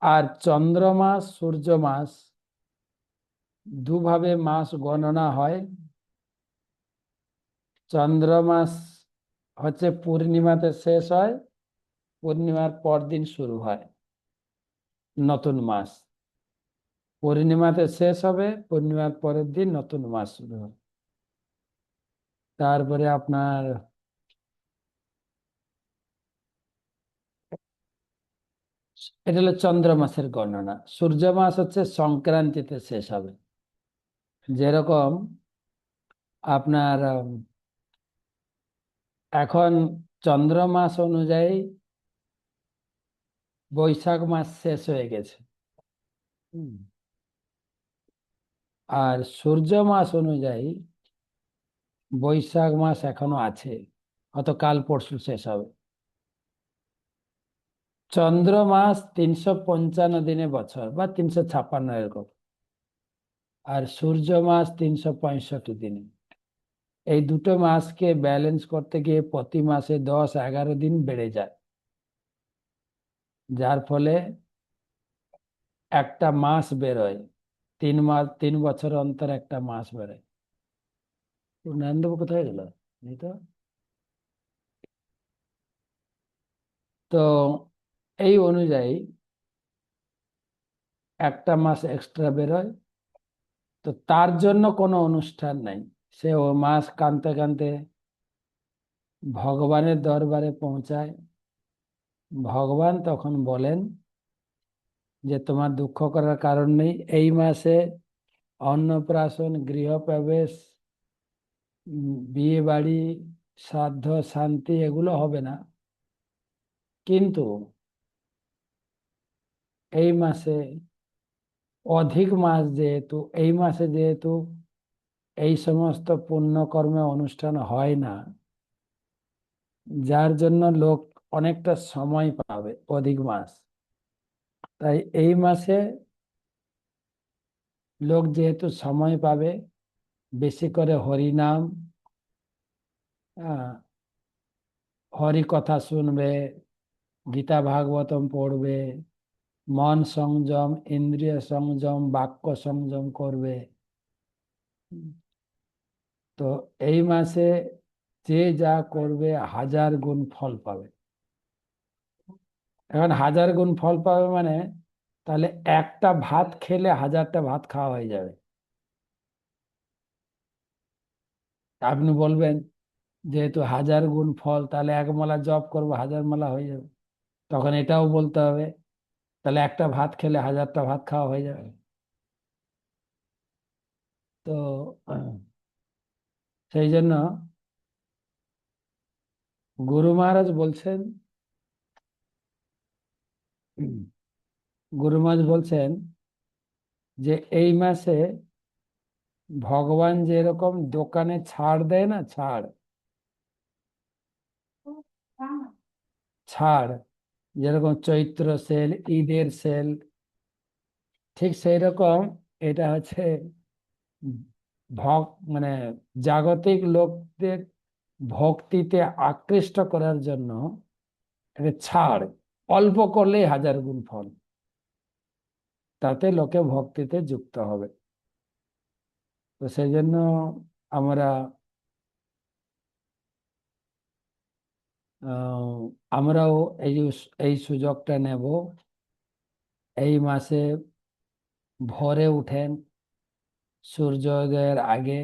আর চন্দ্র মাস সূর্য মাস দুভাবে মাস গণনা হয়। চন্দ্র মাস হচ্ছে পূর্ণিমাতে শেষ হয়, পূর্ণিমার পর দিন শুরু হয় নতুন মাস। পূর্ণিমাতে শেষ হবে, পূর্ণিমার পরের দিন নতুন মাস শুরু হবে। তারপরে আপনার এটা হলো চন্দ্র মাসের গণনা। সূর্য মাস হচ্ছে সংক্রান্তিতে শেষ হবে। যেরকম আপনার এখন চন্দ্র মাস অনুযায়ী বৈশাখ মাস শেষ হয়ে গেছে। হুম। আর সূর্য মাস অনুযায়ী বৈশাখ মাস এখনো আছে, হয়তো কাল পরশু শেষ হবে। চন্দ্র মাস 355 বছর বা 356 এরকম, আর সূর্য মাস 365 দিনে। এই দুটো মাসকে ব্যালেন্স করতে গিয়ে প্রতি মাসে 10-11 দিন বেড়ে যায়, যার ফলে একটা মাস বেরোয়। 3 মাস, 3 বছর অন্তর একটা মাস বেরোয়। নরেন্দ্রবাবু কোথায় গেল? এই তো। তো এই অনুযায়ী একটা মাস এক্সট্রা বেরোয়। তো তার জন্য কোনো অনুষ্ঠান নাই, সে ও মাস কানতে কানতে ভগবানের দরবারে পৌঁছায়। ভগবান তখন বলেন যে তোমার দুঃখ করার কারণ নেই, এই মাসে অন্নপ্রাশন, গৃহপ্রবেশ, বিয়ে বাড়ি, শ্রাদ্ধ, শান্তি এগুলো হবে না। কিন্তু এই মাসে অধিক মাস যেহেতু, এই মাসে যেহেতু এই সমস্ত পুণ্যকর্মে অনুষ্ঠান হয় না, যার জন্য লোক অনেকটা সময় পাবে, অধিক মাস। তাই এই মাসে লোক যেহেতু সময় পাবে, বেশি করে হরিনাম, আহ, হরি কথা শুনবে, গীতা ভাগবতম পড়বে, মন সংযম, ইন্দ্রিয় সংযম, বাক্য সংযম করবে। তো এই মাসে যে যা করবে 1000 গুণ ফল পাবে। এখন 1000 গুণ ফল পাবে মানে তাহলে একটা ভাত খেলে 1000টা ভাত খাওয়া হয়ে যাবে। আপনি বলবেন যেহেতু 1000 গুণ ফল, তাহলে এক মালা জপ করবো 1000 মালা হয়ে যাবে। তখন এটাও বলতে হবে তাহলে একটা ভাত খেলে 1000টা ভাত খাওয়া হয়ে যাবে। তো সেই জন্য গুরু মহারাজ বলছেন, গুরু মহারাজ বলছেন যে এই মাসে ভগবান যেরকম দোকানে ছাড় দেয় না, ছাড় ছাড়, যেরকম চৈত্র সেল, ঈদের সেল, ঠিক সেই রকম এটা হচ্ছে ভক মানে জাগতিক লোকদের ভক্তিতে আকৃষ্ট করার জন্য একটা ছাড়। অল্প করলেই 1000 গুণ ফল, তাতে লোকে ভক্তিতে যুক্ত হবে। তো সেই জন্য আমরা আহ, আমরাও এই সুযোগটা নেব। এই মাসে ভোরে উঠেন, সূর্যোদয়ের আগে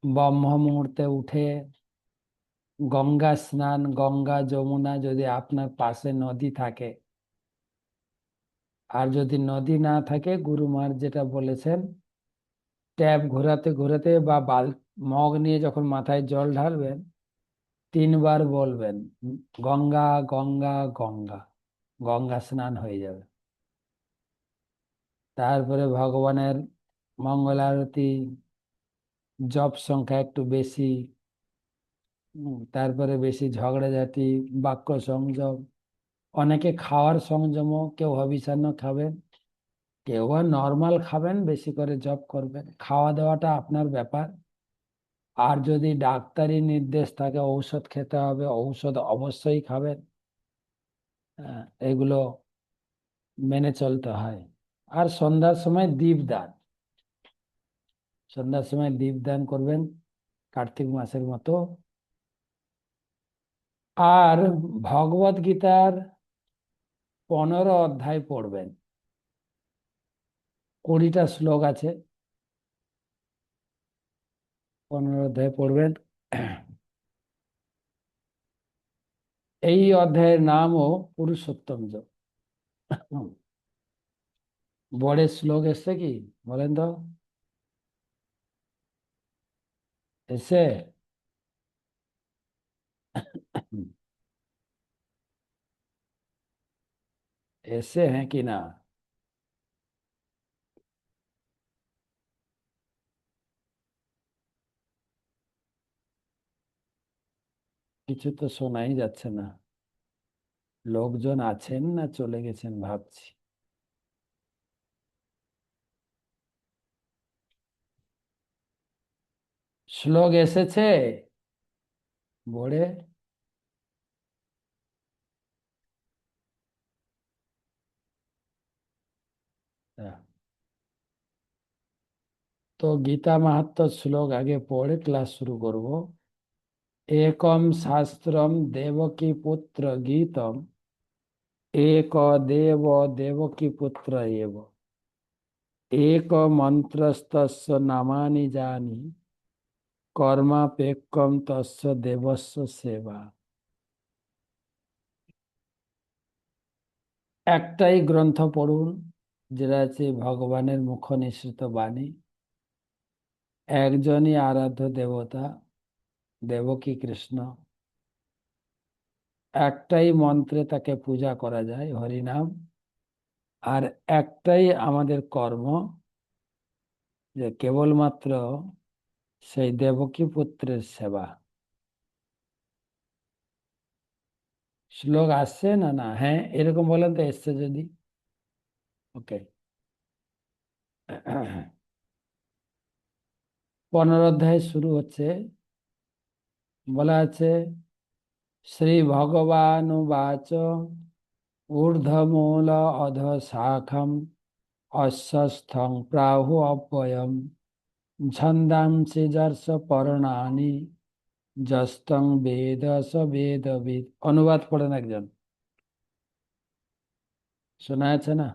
ব্রহ্ম মুহূর্তে উঠে গঙ্গা স্নান, গঙ্গা যমুনা যদি আপনার পাশে নদী থাকে, আর যদি নদী না থাকে গুরু মহারাজ যেটা বলেছেন, ট্যাপ ঘোরাতে ঘোরাতে বা মগ নিয়ে যখন মাথায় জল ঢালবেন 3 বার বলবেন, গঙ্গা গঙ্গা গঙ্গা, গঙ্গা স্নান হয়ে যাবে। তারপরে ভগবানের মঙ্গল আরতি, জপ সংখ্যা একটু বেশি, তারপরে বেশি ঝগড়াঝাটি, বাক্য সংযম, অনেকে খাওয়ার সংযমও, কেউ হবিষান্ন খাবেন, কেউ আর নর্মাল খাবেন, বেশি করে জপ করবেন। খাওয়া দাওয়াটা আপনার ব্যাপার। আর যদি ডাক্তারি নির্দেশ থাকে ঔষধ খেতে হবে, ঔষধ অবশ্যই খাবেন। এগুলো মেনে চলতে হয়। আর সন্ধ্যার সময় দীপদান, সন্ধ্যার সময় দীপদান করবেন কার্তিক মাসের মতো। আর ভগবত গীতার 15 অধ্যায় পড়বেন। 20টা শ্লোক আছে, 15 অধ্যায় পড়বেন। এই অধ্যায়ের নামও পুরুষোত্তম যোগ। বোর্ডের শ্লোক এসছে কি বলেন তো? এসে এসে হ্যাঁ কি না? কিছু তো শোনাই যাচ্ছে না। লোকজন আছেন না চলে গেছেন ভাবছি। শ্লোক এসেছে বোর্ডে? তো গীতা মাহাত্ম্য শ্লোক আগে পড়ে ক্লাস শুরু করব। একম শাস্ত্রম দেবকী পুত্র গীতম, এক দেব দেবকী পুত্র এব, এক মন্ত্রস্তস্য নামানি জানি, কর্মাপেক্ষম তস্য দেবস্য সেবা। একটাই গ্রন্থ পড়ুন, যেটা আছে ভগবানের মুখ নিঃসৃত বাণী। একজনই আরাধ্য দেবতা, দেবকী কৃষ্ণ। একটাই মন্ত্রে তাকে পূজা করা যায়, হরিনাম। আর একটাই আমাদের কর্ম, যে কেবলমাত্র সেই দেবকী পুত্রের সেবা। শ্লোক আসছে না? না হ্যাঁ এরকম বলেন তো, এসছে যদি। ওকে। 15 অধ্যায় শুরু হচ্ছে। বলা আছে, শ্রী ভগবানুবাচ ঊর্ধ্বমূল অধ শাখম অশ্বস্থং প্রাহু অব্যয়ম ছন্দাংসি যর্ষ পর্ণানি যস্তং বেদ স বেদবিদ। অনুবাদ পড়েন একজন, শোনা যাচ্ছে না?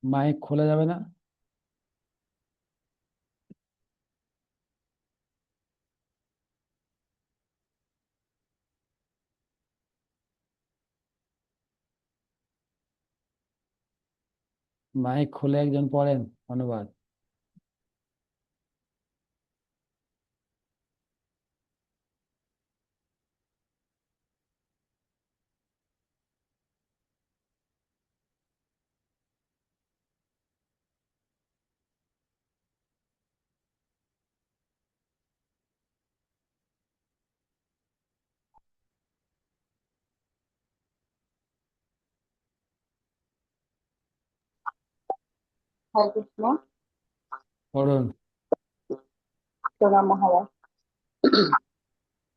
মাইক খোলা যাবে না? মাইক খুলে একজন পড়েন অনুবাদ। হরে কৃষ্ণ। পড়ুন। প্রণাম মহারাজ।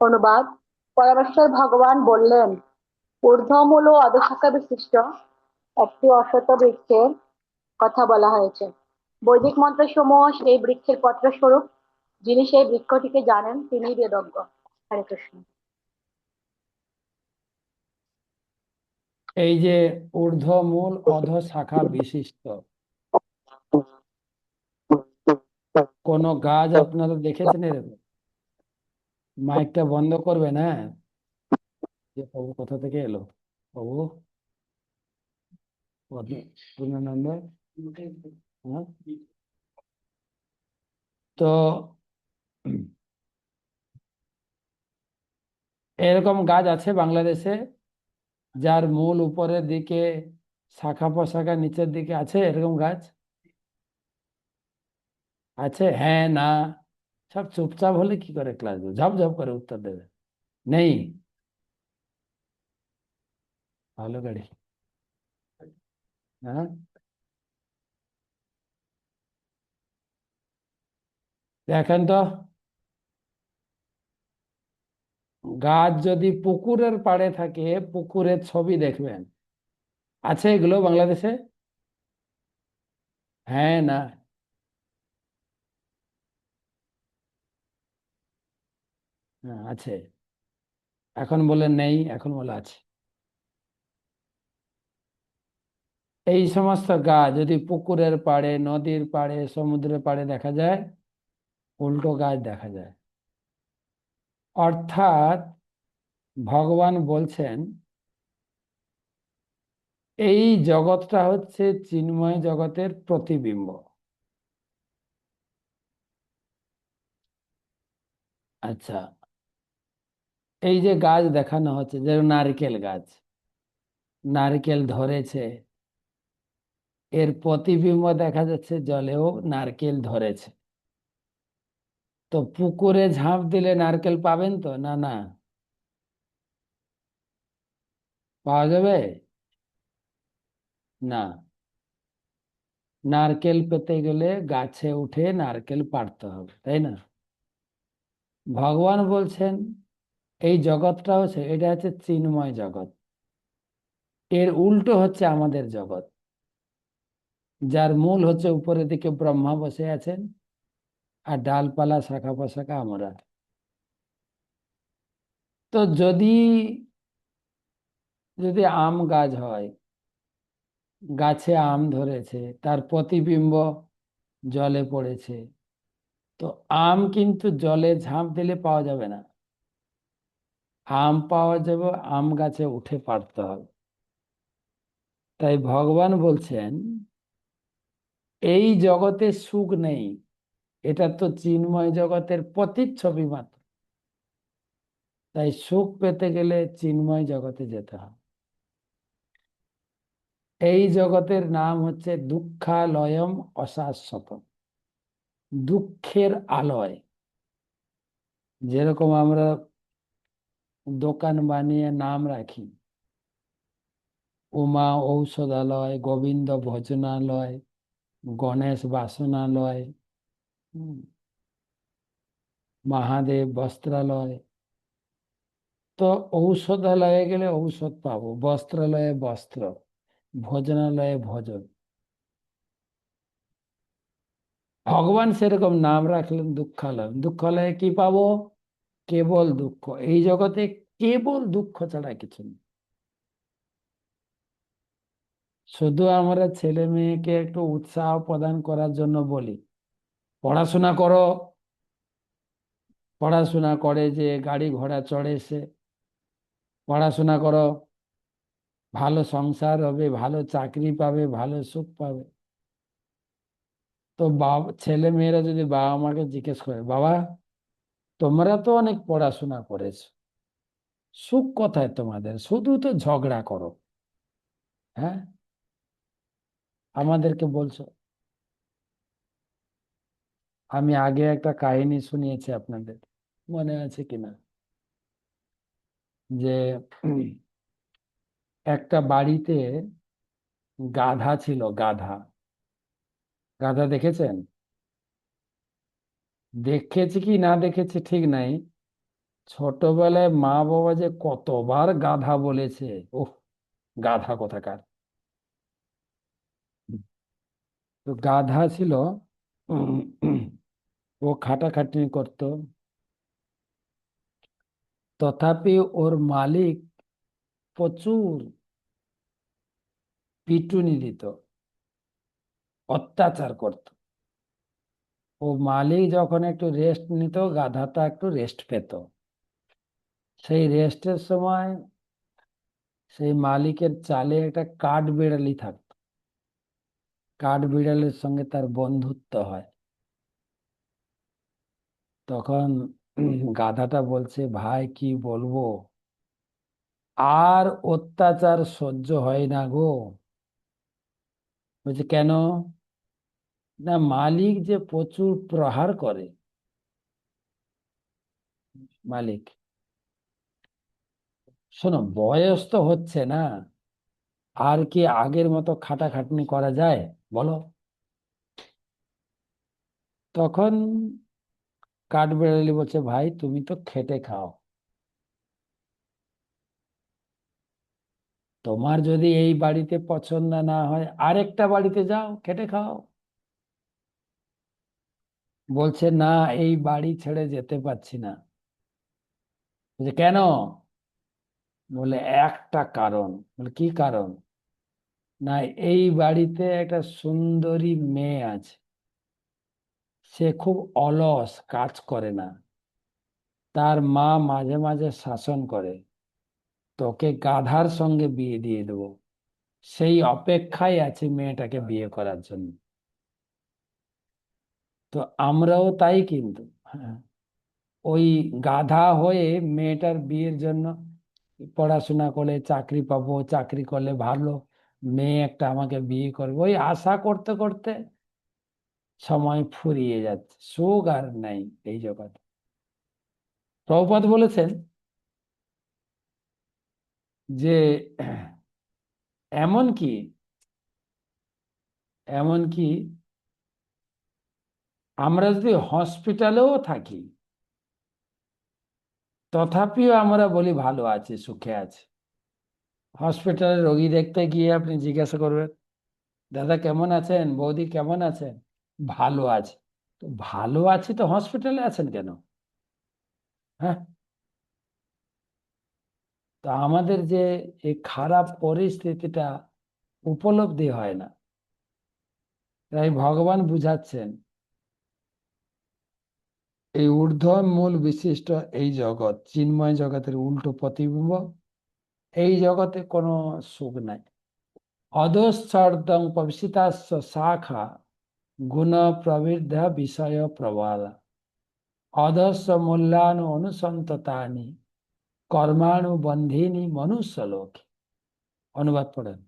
অনুবাদ। পরমেশ্বর ভগবান বললেন, ঊর্ধ্বমূল ও অধঃশাখা বিশিষ্ট একটি অশ্বত্থ বৃক্ষের কথা বলা হয়েছে। বৈদিক মন্ত্রসমূহ সেই বৃক্ষের পত্র স্বরূপ। যিনি সেই বৃক্ষটিকে জানেন তিনিই বেদজ্ঞ। হরে কৃষ্ণ। এই যে ঊর্ধ্বমূল অধ শাখা বিশিষ্ট কোন গাছ আপনারা দেখেছেন এরকম? মাইকটা বন্ধ করবেন, হ্যাঁ। যে প্রভু কোথা থেকে এলো? প্রভু পূর্ণানন্দ, হ্যাঁ? তো এরকম গাছ আছে বাংলাদেশে যার মূল উপরের দিকে, শাখা প্রশাখা নিচের দিকে আছে, এরকম গাছ আছে? হ্যাঁ, না, সব চুপচাপ হলে কি করে ক্লাস দেবে? ঝপ ঝপ করে উত্তর দেবে। নেই? ভালো গাড়ি। হ্যাঁ, দেখেন তো, গাছ যদি পুকুরের পাড়ে থাকে, পুকুরের ছবি দেখবেন। আছে এগুলো বাংলাদেশে? হ্যাঁ, না, হ্যাঁ, আছে। এখন বলে নেই, এখন বলে আছে। এই সমস্ত গাছ যদি পুকুরের পাড়ে, নদীর পাড়ে, সমুদ্রের পাড়ে দেখা যায়, উল্টো গাছ দেখা যায়। অর্থাৎ ভগবান বলছেন এই জগৎটা হচ্ছে চিন্ময় জগতের প্রতিবিম্ব। আচ্ছা, এই যে গাছ দেখানো হচ্ছে, যেমন নারকেল গাছ, নারকেল ধরেছে, এর প্রতিবিম্ব দেখা যাচ্ছে জলেও, নারকেল ধরেছে। তো পুকুরে ঝাঁপ দিলে নারকেল পাবেন তো? না, না, পাওয়া যাবে না। নারকেল পেতে গেলে গাছে উঠে নারকেল পাড়তে হবে, তাই না? ভগবান বলছেন এই জগৎটা হচ্ছে, এটা হচ্ছে চিন্ময় জগৎ, এর উল্টো হচ্ছে আমাদের জগৎ, যার মূল হচ্ছে উপরের দিকে ব্রহ্মা বসে আছেন, আর ডালপালা শাখা প্রশাখা আমরা। তো যদি যদি আম গাছ হয়, গাছে আম ধরেছে, তার প্রতিবিম্ব জলে পড়েছে, তো আম কিন্তু জলে ঝাঁপ দিলে পাওয়া যাবে না। আম পাওয়া যাবে আম গাছে উঠে পারতে হবে। তাই ভগবান বলছেন এই জগতে সুখ নেই, এটা তো চিন্ময় জগতের প্রতিচ্ছবি মাত্র। তাই সুখ পেতে গেলে চিন্ময় জগতে যেতে হবে। এই জগতের নাম হচ্ছে দুঃখালয়ম অশাশ্বতম, দুঃখের আলয়। যেরকম আমরা দোকান বানিয়ে নাম রাখি, উমা ঔষধালয়, গোবিন্দ ভোজনালয়, গণেশ বাসনালয়, হুম, মহাদেব বস্ত্রালয়। তো ঔষধালয়ে গেলে ঔষধ পাবো, বস্ত্রালয়ে বস্ত্র, ভোজনালয়ে ভোজন। ভগবান সেরকম নাম রাখলেন দুঃখালয়। দুঃখালয়ে কি পাবো? কেবল দুঃখ। এই জগতে কেবল দুঃখ ছাড়া কিছু নেই। শুধু আমরা ছেলে মেয়েকে একটু উৎসাহ প্রদান করার জন্য বলি পড়াশোনা করো, পড়াশোনা করে যে গাড়ি ঘোড়া চড়ে সে, পড়াশোনা করো, ভালো সংসার হবে, ভালো চাকরি পাবে, ভালো সুখ পাবে। তো ছেলে মেয়েরা যদি বাবা মাকে জিজ্ঞেস করে, বাবা তোমরা তো অনেক পড়াশোনা করেছো, সুখ কোথায় তোমাদের? শুধু তো ঝগড়া করো, হ্যাঁ, আমাদেরকে বলছো। আমি আগে একটা কাহিনী শুনিয়েছি আপনাদের, মনে আছে কিনা, যে একটা বাড়িতে গাধা ছিল। গাধা, গাধা দেখেছেন? দেখেছি কি না দেখেছি ঠিক নাই, ছোটবেলায় মা বাবা যে কতবার গাধা বলেছে। ওহ, গাধা কোথাকার। তো গাধা ছিল, উম, ও খাটাখাটনি করতো, তথাপি ওর মালিক প্রচুর পিটুনি দিত, অত্যাচার করত। ও মালিক যখন একটু রেস্ট নিত, গাধাটা একটু রেস্ট পেত। সেই রেস্টের সময় সেই মালিকের চালে একটা কাঠ বিড়ালি থাকতো। কাঠ বিড়ালের সঙ্গে তার বন্ধুত্ব হয়। তখন গাধাটা বলছে, ভাই কি বলবো, আর অত্যাচার সহ্য হয় না গো। বলছে কেন? না, মালিক যে প্রচুর প্রহার করে। মালিক, শোনো, বয়স তো হচ্ছে না, আর কি আগের মতো খাটাখাটনি করা যায় বলো? তখন কাঠবিড়ালি বলছে, ভাই তুমি তো খেটে খাও, তোমার যদি এই বাড়িতে পছন্দ না হয় আরেকটা বাড়িতে যাও, খেটে খাও। বলছে না, এই বাড়ি ছেড়ে যেতে পারছি না। বলছে কেন? বলে একটা কারণ। বলে কি কারণ? না, এই বাড়িতে একটা সুন্দরী মেয়ে আছে, সে খুব অলস, কাজ করে না, তার মা মাঝে মাঝে শাসন করে, তোকে গাধার সঙ্গে বিয়ে দিয়ে দেবো, সেই অপেক্ষায় আছে মেয়েটাকে বিয়ে করার জন্য। তো আমরাও তাই কিন্তু, হ্যাঁ, ওই গাধা হয়ে মেয়েটার বিয়ের জন্য পড়াশোনা করলে চাকরি পাবো, চাকরি করলে ভালো মেয়ে একটা আমাকে বিয়ে করবে, ওই আশা করতে করতে সময় ফুরিয়ে যাচ্ছে, সুখ আর নাই এই জগতে। প্রভুপাদ বলেছেন যে এমনকি এমনকি আমরা যদি হসপিটালেও থাকি, তথাপিও আমরা বলি ভালো আছি, সুখে আছি। হসপিটালে রোগী দেখতে গিয়ে আপনি জিজ্ঞাসা করবেন, দাদা কেমন আছেন, বৌদি কেমন আছেন? ভালো আছে। তো ভালো আছি তো হসপিটালে আছেন কেন? হ্যাঁ। তো আমাদের যে এই খারাপ পরিস্থিতিটা উপলব্ধি হয় না, তাই ভগবান বুঝাচ্ছেন এই ঊর্ধ্ব মূল বিশিষ্ট এই জগৎ, চিন্ময় জগতের উল্টো প্রতিবিম্ব, এই জগতে কোনো সুখ নাই। অধঃস্তর্দং প্রবিশিতাস্য শাখা গুণ প্রবৃদ্ধ বিষয় প্রবল, অধস্য মূল্যানু অনুসন্ততানি কর্মাণু বন্ধিনী মনুষ্য লোকে। অনুবাদ পড়েন।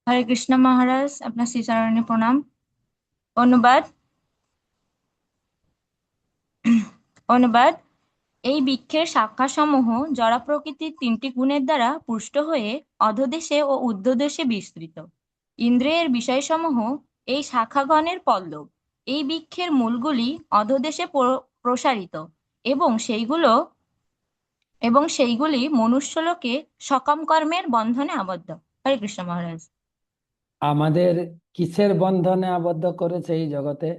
হরে কৃষ্ণ মহারাজ, আপনার শ্রীচরণে প্রণাম। অনুবাদ। অনুবাদ। এই বৃক্ষের শাখাসমূহ জড় প্রকৃতির তিনটি গুণের দ্বারা পুষ্ট হয়ে অধোদেশে ও ঊর্ধ্বদেশে বিস্তৃত। ইন্দ্রিয়ের বিষয়সমূহ এই শাখাগণের পল্লব। এই বৃক্ষের মূলগুলি অধোদেশে প্রসারিত এবং সেইগুলি মনুষ্যলোকে সকাম কর্মের বন্ধনে আবদ্ধ। হরে কৃষ্ণ মহারাজ। আমাদের কিসের বন্ধনে আবদ্ধ করেছে এই জগতে?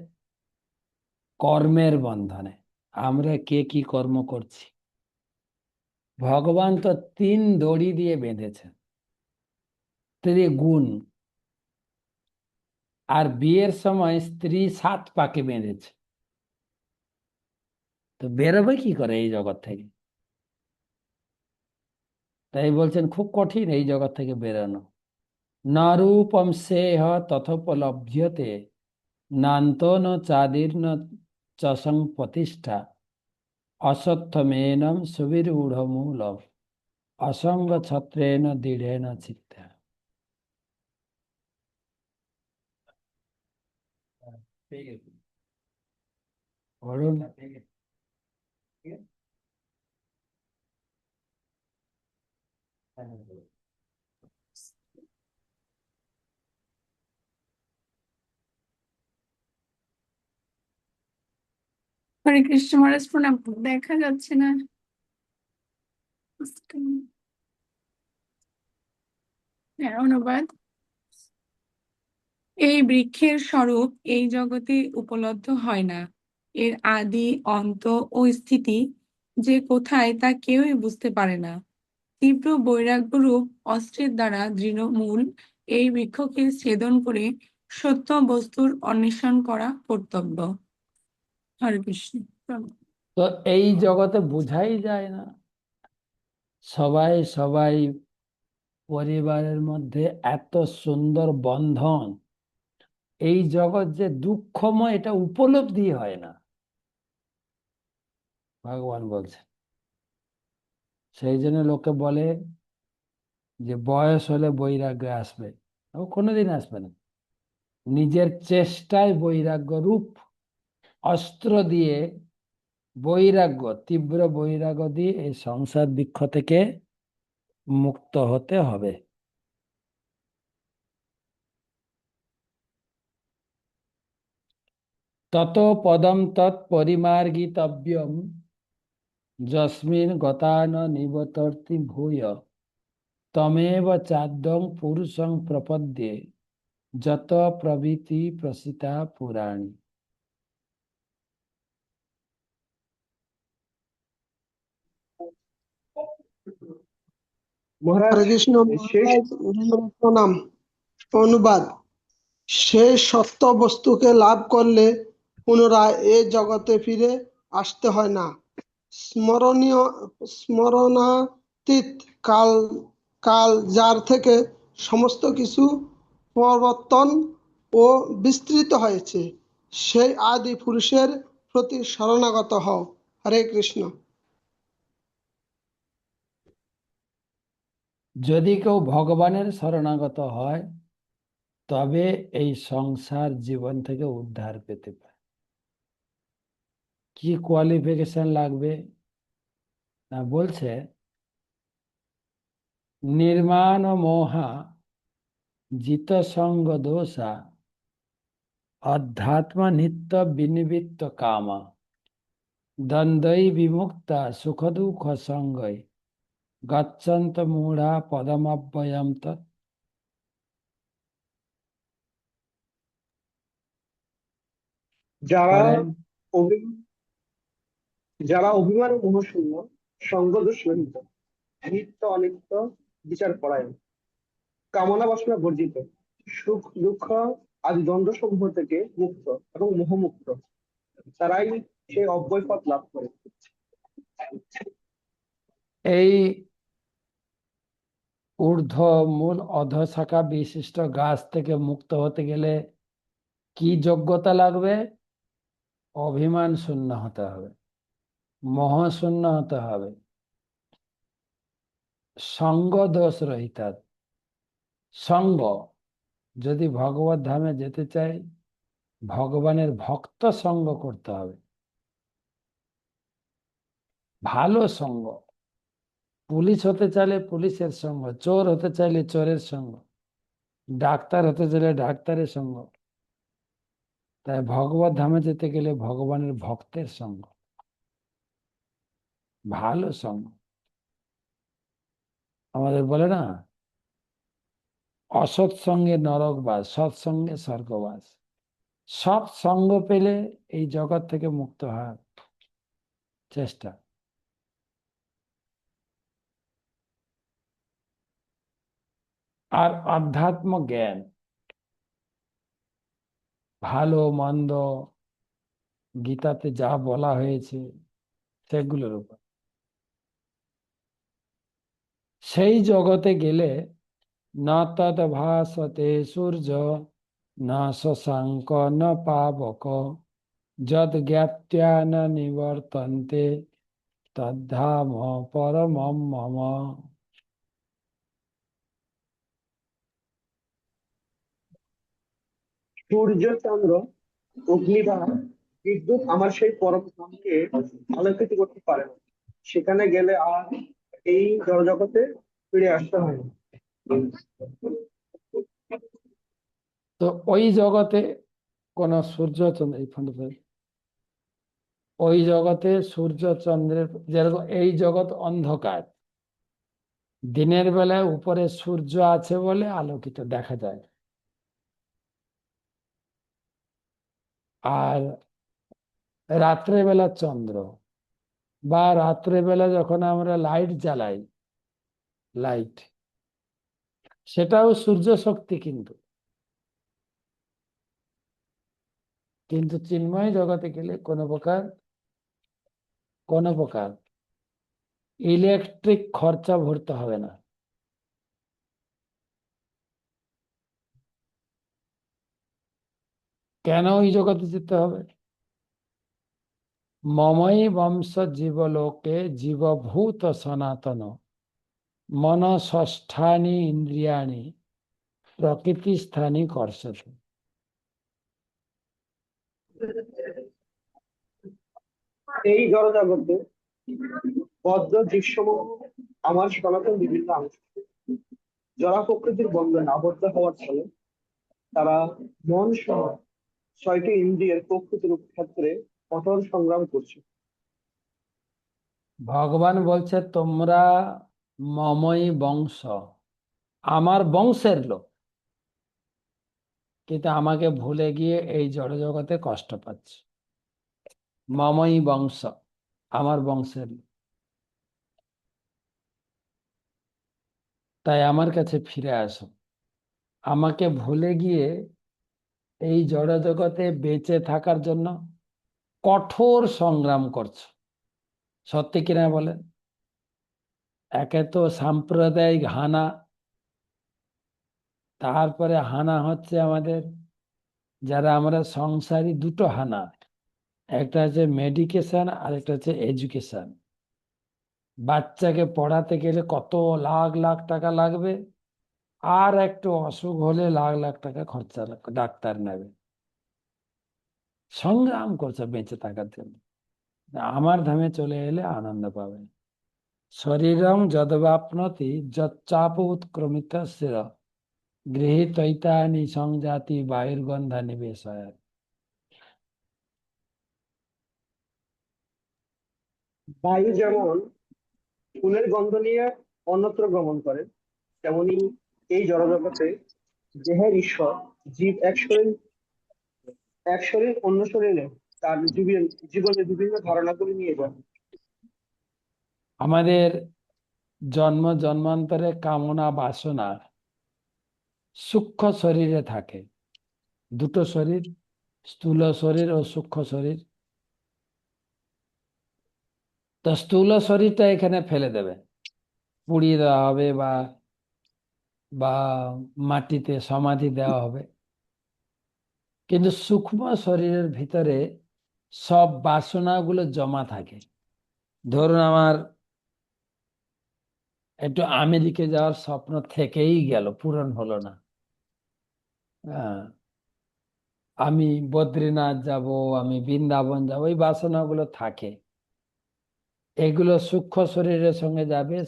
কর্মের বন্ধনে। আমরা কে কি কর্ম করছি? ভগবান তো 3 দড়ি দিয়ে বেঁধেছেন, 3 গুণ। আর বিয়ের সময় স্ত্রী 7 পাকে বেঁধেছে, তো বেরোবে কি করে এই জগৎ থেকে? তাই বলছেন খুব কঠিন এই জগৎ থেকে বেরোনো। না রূপম সেহ তথোপলভ্যতে, নান্তো ন চাদির্ন চসং প্রতিষ্ঠা, অসত্যমেনম সুবিরূঢ় মূলম, অসঙ্গ ছত্রেণ দৃঢ়েন চিত্তা। পড়ুন। হরে কৃষ্ণ মহারাজ, প্রণাম। দেখা যাচ্ছে না। হ্যাঁ, অনুবাদ। এই বৃক্ষের স্বরূপ এই জগতে উপলব্ধ হয় না। এর আদি অন্ত ও স্থিতি যে কোথায় তা কেউই বুঝতে পারে না। তীব্র বৈরাগ্যরূপ অস্ত্রের দ্বারা দৃঢ় মূল এই বৃক্ষকে ছেদন করে সত্য বস্তুর অন্বেষণ করা কর্তব্য। হরে কৃষ্ণ। তো এই জগতে বোঝাই যায় না, সবাই সবাই পরিবারের মধ্যে এত সুন্দর বন্ধন, এই জগৎ যে দুঃখময় এটা উপলব্ধি হয় না, ভগবান বলছে। সেই জন্য লোকে বলে যে বয়স হলে বৈরাগ্য আসবে, ও কোনোদিন আসবে না। নিজের চেষ্টায় বৈরাগ্য রূপ অস্ত্র দিয়ে, বৈরাগ্য, তীব্র বৈরাগ্য দিয়ে এই সংসার বৃক্ষ থেকে মুক্ত হতে হবে। তত পদম তৎ পরিমার্গিতব্যম যস্মিন গতা ন নিবতর্তি ভূয় তমেব চাদ্যং পুরুষং প্রপদ্যে যত প্রভৃতি প্রসিতা পুরাণী। মহারাজ, হরে কৃষ্ণ শেষ মহারাজ, প্রণাম। অনুবাদ: সেই সত্য বস্তুকে লাভ করলে পুনরায় এ জগতে ফিরে আসতে হয় না। স্মরণাতীত কাল কাল যার থেকে সমস্ত কিছু প্রবর্তন ও বিস্তৃত হয়েছে, সেই আদি পুরুষের প্রতি শরণাগত হও। হরে কৃষ্ণ। যদি কেউ ভগবানের শরণাগত হয় তবে এই সংসার জীবন থেকে উদ্ধার পেতে পারে। কি কোয়ালিফিকেশন লাগবে না, বলছে নির্মাণ মোহা জিত সঙ্গ দোষা অধ্যাত্ম নিত্য বিনিবৃত্ত কামা দ্বন্দ্বৈ বিমুক্তা সুখ দুঃখ সঙ্গই গচ্ছন্ত মূঢ়া পদমব্যয়ম তৎ। যারা পরে অভি- যারা অভিমান ও মোহশূন্য, সঙ্গদোষ রহিত, নিত্য অনিত্য বিচার পরায়ণ, কামনা বাসনা বর্জিত, সুখ দুঃখ আদি দ্বন্দ্ব সমূহ থেকে মুক্ত এবং মোহমুক্ত, তারাই সেই অব্যয় পথ লাভ করে। এই ঊর্ধ্ব মূল অধঃশাখা বিশিষ্ট গাছ থেকে মুক্ত হতে গেলে কি যোগ্যতা লাগবে? অভিমান শূন্য হতে হবে, মোহ শূন্য হতে হবে, সঙ্গ দোষ রহিত। সঙ্গ, যদি ভগবত ধামে যেতে চাই ভগবানের ভক্ত সঙ্গ করতে হবে, ভালো সঙ্গ। পুলিশ হতে চাইলে পুলিশের সঙ্গ, চোর হতে চাইলে চোরের সঙ্গ, ডাক্তার হতে চাইলে ডাক্তারের সঙ্গ। তাই ভগবত ধামে যেতে গেলে ভগবানের ভক্তের সঙ্গ, ভালো সঙ্গ। আমাদের বলে না, অসৎ সঙ্গে নরকবাস, সৎসঙ্গে স্বর্গবাস। সৎ সঙ্গ পেলে এই জগৎ থেকে মুক্ত হওয়ার চেষ্টা। আর আধ্যাত্ম জ্ঞান, ভালো মন্দ গীতাতে যা বলা হয়েছে সেগুলোর উপর। সেই জগতে গেলে না তদ ভাসতে সূর্য না শশাঙ্ক না পাবক যদ জ্ঞাত্বা না নিবর্তন্তে তদ্ধাম পরমম মম। সূর্য, চন্দ্র, অগ্নি বা বিদ্যুৎ আমার সেই পরম ধামকে আলোকিত করতে পারে না। সেখানে গেলে আর এই জড়জগতে ফিরে আসতে হয় না। তো ওই জগতে কোন সূর্য চন্দ্র, এই ফোনটা ধর। ওই জগতে সূর্য চন্দ্রের, যেরকম এই জগৎ অন্ধকার, দিনের বেলায় উপরে সূর্য আছে বলে আলোকিত দেখা যায়, আর রাত্রেবেলা চন্দ্র, বা রাত্রেবেলা যখন আমরা লাইট জ্বালাই, লাইট সেটাও সূর্য শক্তি। কিন্তু কিন্তু চিন্ময় জগতে গেলে কোনো প্রকার কোনো প্রকার ইলেকট্রিক খরচা ভরতে হবে না। কেন ওই জগতে যেতে হবে? মমই বংশ জীবলোকে জীবভূত সনাতন মন ষষ্ঠানি ইন্দ্রিয়াণি প্রকৃতি স্থানী কর্ষতি। এই জড়জগতে বদ্ধ জীবসমূহ আমার সনাতন বিভিন্ন অংশ। জড় প্রকৃতির বন্ধনে আবদ্ধ হওয়ার ফলে তারা মন সহ 6টি ইন্দ্রিয়ের প্রকৃতির ক্ষেত্রে কঠোর সংগ্রাম করছে। ভগবান বলছে তোমরা মমই বংশ, আমার বংশের লোক, কিন্তু আমাকে ভুলে গিয়ে এই জড়জগতে কষ্ট পাচ্ছে। মমই বংশ, আমার বংশের লোক, তাই আমার কাছে ফিরে আসো। আমাকে ভুলে গিয়ে এই জড়জগতে বেঁচে থাকার জন্য কঠোর সংগ্রাম করছো। সত্যি কিনা বলেন? একে তো সাম্প্রদায়িক হানা, তারপরে হানা হচ্ছে আমাদের যারা আমরা সংসারী, দুটো হানা, একটা হচ্ছে মেডিকেশন আর একটা হচ্ছে এডুকেশন। বাচ্চাকে পড়াতে গেলে কত লাখ লাখ টাকা লাগবে, আর একটু অসুখ হলে লাখ লাখ টাকা খরচা লাগবে, ডাক্তার নেবে। সংগ্রাম করছে বেঁচে থাকার জন্য। আমার ধামে চলে এলে আনন্দ পাবে। শরীরং যদবাপ্নতি যচ্চাপ উৎক্রমিত শির গৃহীতৈতানি সংজাতি বায়ুর্গন্ধা নিবেশয়। বায়ু যেমন ফুলের গন্ধ নিয়ে অন্যত্র গমন করে, তেমনি এই জড়জগতে দেহের ঈশ্বর জীব এক শরীর অন্য শরীরে তার জীবনের বিভিন্ন ধারণাগুলি নিয়ে যায়। আমাদের জন্ম জন্মান্তরে কামনা বাসনা সূক্ষ্ম শরীরে থাকে, দুটো শরীর, স্থূল শরীর ও সূক্ষ্ম শরীর। তো স্থূল শরীরটা এখানে ফেলে দেবে, পুড়িয়ে দেওয়া হবে বা বা মাটিতে সমাধি দেওয়া হবে। কিন্তু সূক্ষ্ম শরীরের ভিতরে সব বাসনাগুলো জমা থাকে। ধরুন আমার একটু আমেরিকা যাওয়ার স্বপ্ন থেকেই গেল, পূরণ হলো না। হ্যাঁ, আমি বদ্রীনাথ যাব, আমি বৃন্দাবন যাব, এই বাসনাগুলো থাকে। এগুলো সূক্ষ্ম শরীরের সঙ্গে যাবে,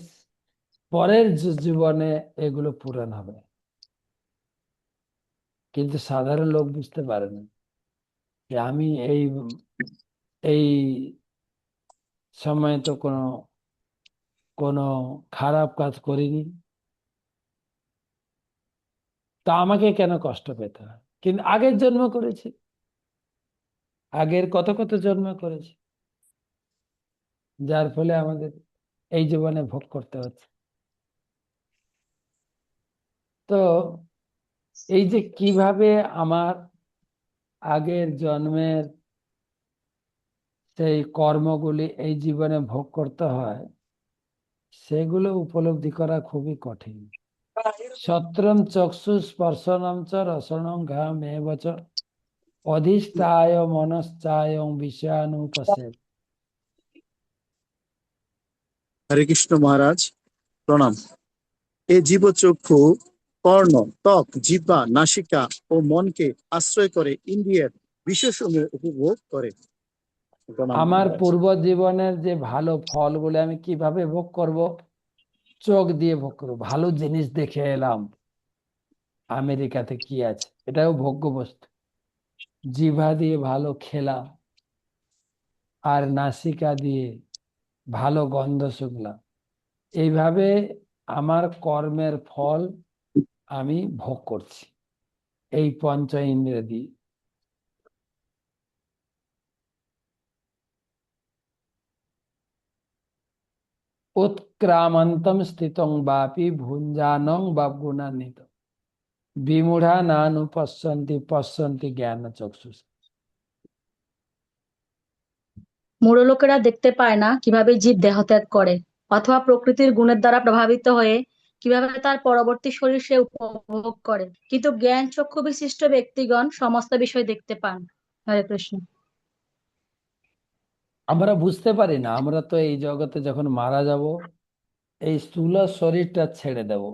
পরের জীবনে এগুলো পূরণ হবে। কিন্তু সাধারণ লোক বুঝতে পারে না যে আমি এই এই সময় তো কোনো কোনো খারাপ কাজ করিনি, তা আমাকে কেন কষ্ট পেতে হয়? কিন্তু আগের জন্ম করেছি, আগের কত কত জন্ম করেছি, যার ফলে আমাদের এই জীবনে ভোগ করতে হচ্ছে। তো এই যে কিভাবে আমার আগের জন্মের সেই কর্মগুলি এই জীবনে ভোগ করতে হয়, সেগুলো উপলব্ধি করা খুবই কঠিন। সত্রম চক্ষু স্পর্শনম চ রসনং ঘাম এবচ অধিষ্ঠায় মনশ্চায় বিষয়ানুপসেব। হরে কৃষ্ণ মহারাজ, প্রণাম। এই জীবচক্ষু, কর্ণ, ত্বক, জিহ্বা, নাসিকা ও মনকে আশ্রয় করে ইন্দ্রিয়ের বিষয়সমূহ উপভোগ করে। প্রণাম আমার মহারাজ। পূর্ব জীবনের যে ভালো ফলগুলো আমি কিভাবে ভোগ করব? চোখ দিয়ে ভোগ করবো। ভালো জিনিস দেখে এলাম, আমেরিকাতে কি আছে, এটাও ভোগ্য বস্তু। জিহ্বা দিয়ে ভালো খেলাম, আর নাসিকা দিয়ে ভালো গন্ধ শুকলাম। এইভাবে আমার কর্মের ফল আমি ভোগ করছি এই পঞ্চ ইন্দ্রিয় দিয়ে। উৎক্রামন্তম স্থিতং বাপি ভুঞ্জানং বা গুণান্বিত বিমূঢ়া নানুপশ্যন্তি পশ্যন্তি জ্ঞান চক্ষুষ। মূঢ় লোকেরা দেখতে পায় না কিভাবে জীব দেহত্যাগ করে, অথবা প্রকৃতির গুণের দ্বারা প্রভাবিত হয়ে কিভাবে তার পরবর্তী শরীর সে উপভোগ করে, কিন্তু জ্ঞান চক্ষু বিশিষ্ট ব্যক্তিগণ সমস্ত বিষয় দেখতে পান। হরে কৃষ্ণ। আমরা বুঝতে পারি না, আমরা তো এই জগতে যখন মারা যাব এই স্থূল শরীরটা ছেড়ে দেব,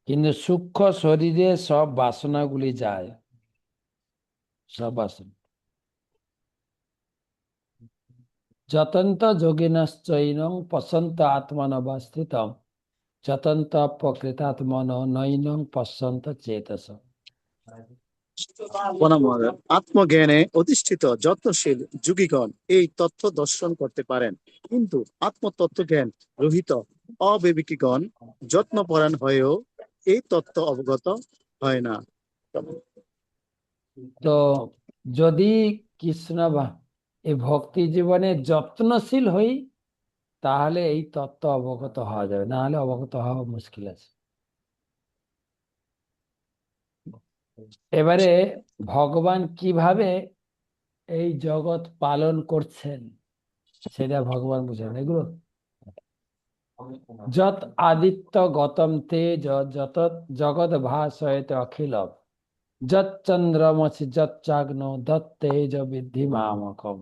কিন্তু সূক্ষ্ম শরীরে সব বাসনাগুলি যায়, সব বাসনা। যতন্ত যোগিনশ্চৈনং পশ্যন্ত আত্মনবস্থিতম যতন্ত প্রকৃতাত্মন নৈনং পশ্যন্ত চেতস। প্রণাম মহারাজ। আত্মজ্ঞানে অধিষ্ঠিত যত্নশীল যোগীগণ এই তথ্য দর্শন করতে পারেন, কিন্তু আত্মতত্ত্ব জ্ঞান রহিত অবিবেকীগণ যত্নপরায়ণ হয়েও এই তত্ত্ব অবগত হয় না। তো যদি এই ভক্তি জীবনে যত্নশীল হই তাহলে এই তত্ত্ব অবগত হওয়া যাবে, না হলে অবগত হওয়া মুশকিল আছে। এবারে ভগবান কিভাবে এই জগৎ পালন করছেন সেটা ভগবান বুঝেন। এগুলো যত আদিত্য গতম তেজ যত জগৎ ভাসয়তে অখিল যত চন্দ্রমসি যত চাগ্ন দত তেজ বিদ্ধি মামকম।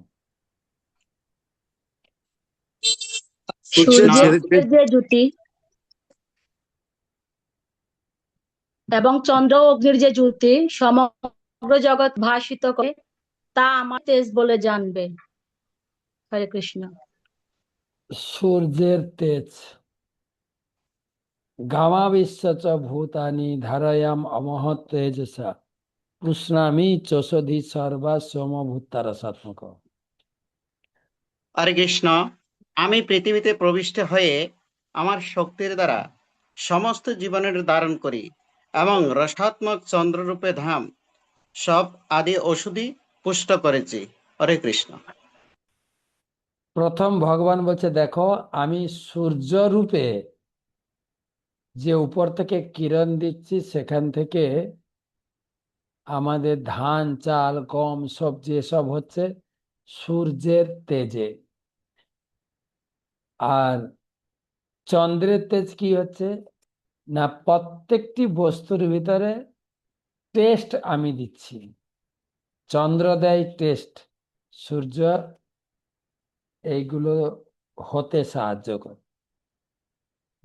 সূর্যের সূর্যের যে জ্যোতি এবং চন্দ্র ও অগ্নির যে জ্যোতি সমগ্র জগৎ ভাসিত করে তা আমার তেজ বলে জানবে। হরে কৃষ্ণ। সূর্যের তেজ গামাবিশ্ব চ ভূতানি ধারয়াম অমহৎ তেজসা পুষ্ণামি চোষধি সর্বা সোমভূতারসাত্মক। হরে কৃষ্ণ। আমি পৃথিবীতে প্রবিষ্ট হয়ে আমার শক্তির দ্বারা সমস্ত জীবনের ধারণ করি এবং রসাত্মক চন্দ্ররূপে ধাম সব আদি ওষুধি পুষ্ট করেছি। হরে কৃষ্ণ। প্রথম ভগবান বলছে দেখো আমি সূর্য রূপে যে উপর থেকে কিরণ দিচ্ছি সেখান থেকে আমাদের ধান চাল গম সবজি এসব হচ্ছে সূর্যের তেজে। আর চন্দ্রের তেজ কি হচ্ছে না প্রত্যেকটি বস্তুর ভিতরে টেস্ট আমি দিচ্ছি, চন্দ্র দেয় টেস্ট, সূর্য এইগুলো হতে সাহায্য করে।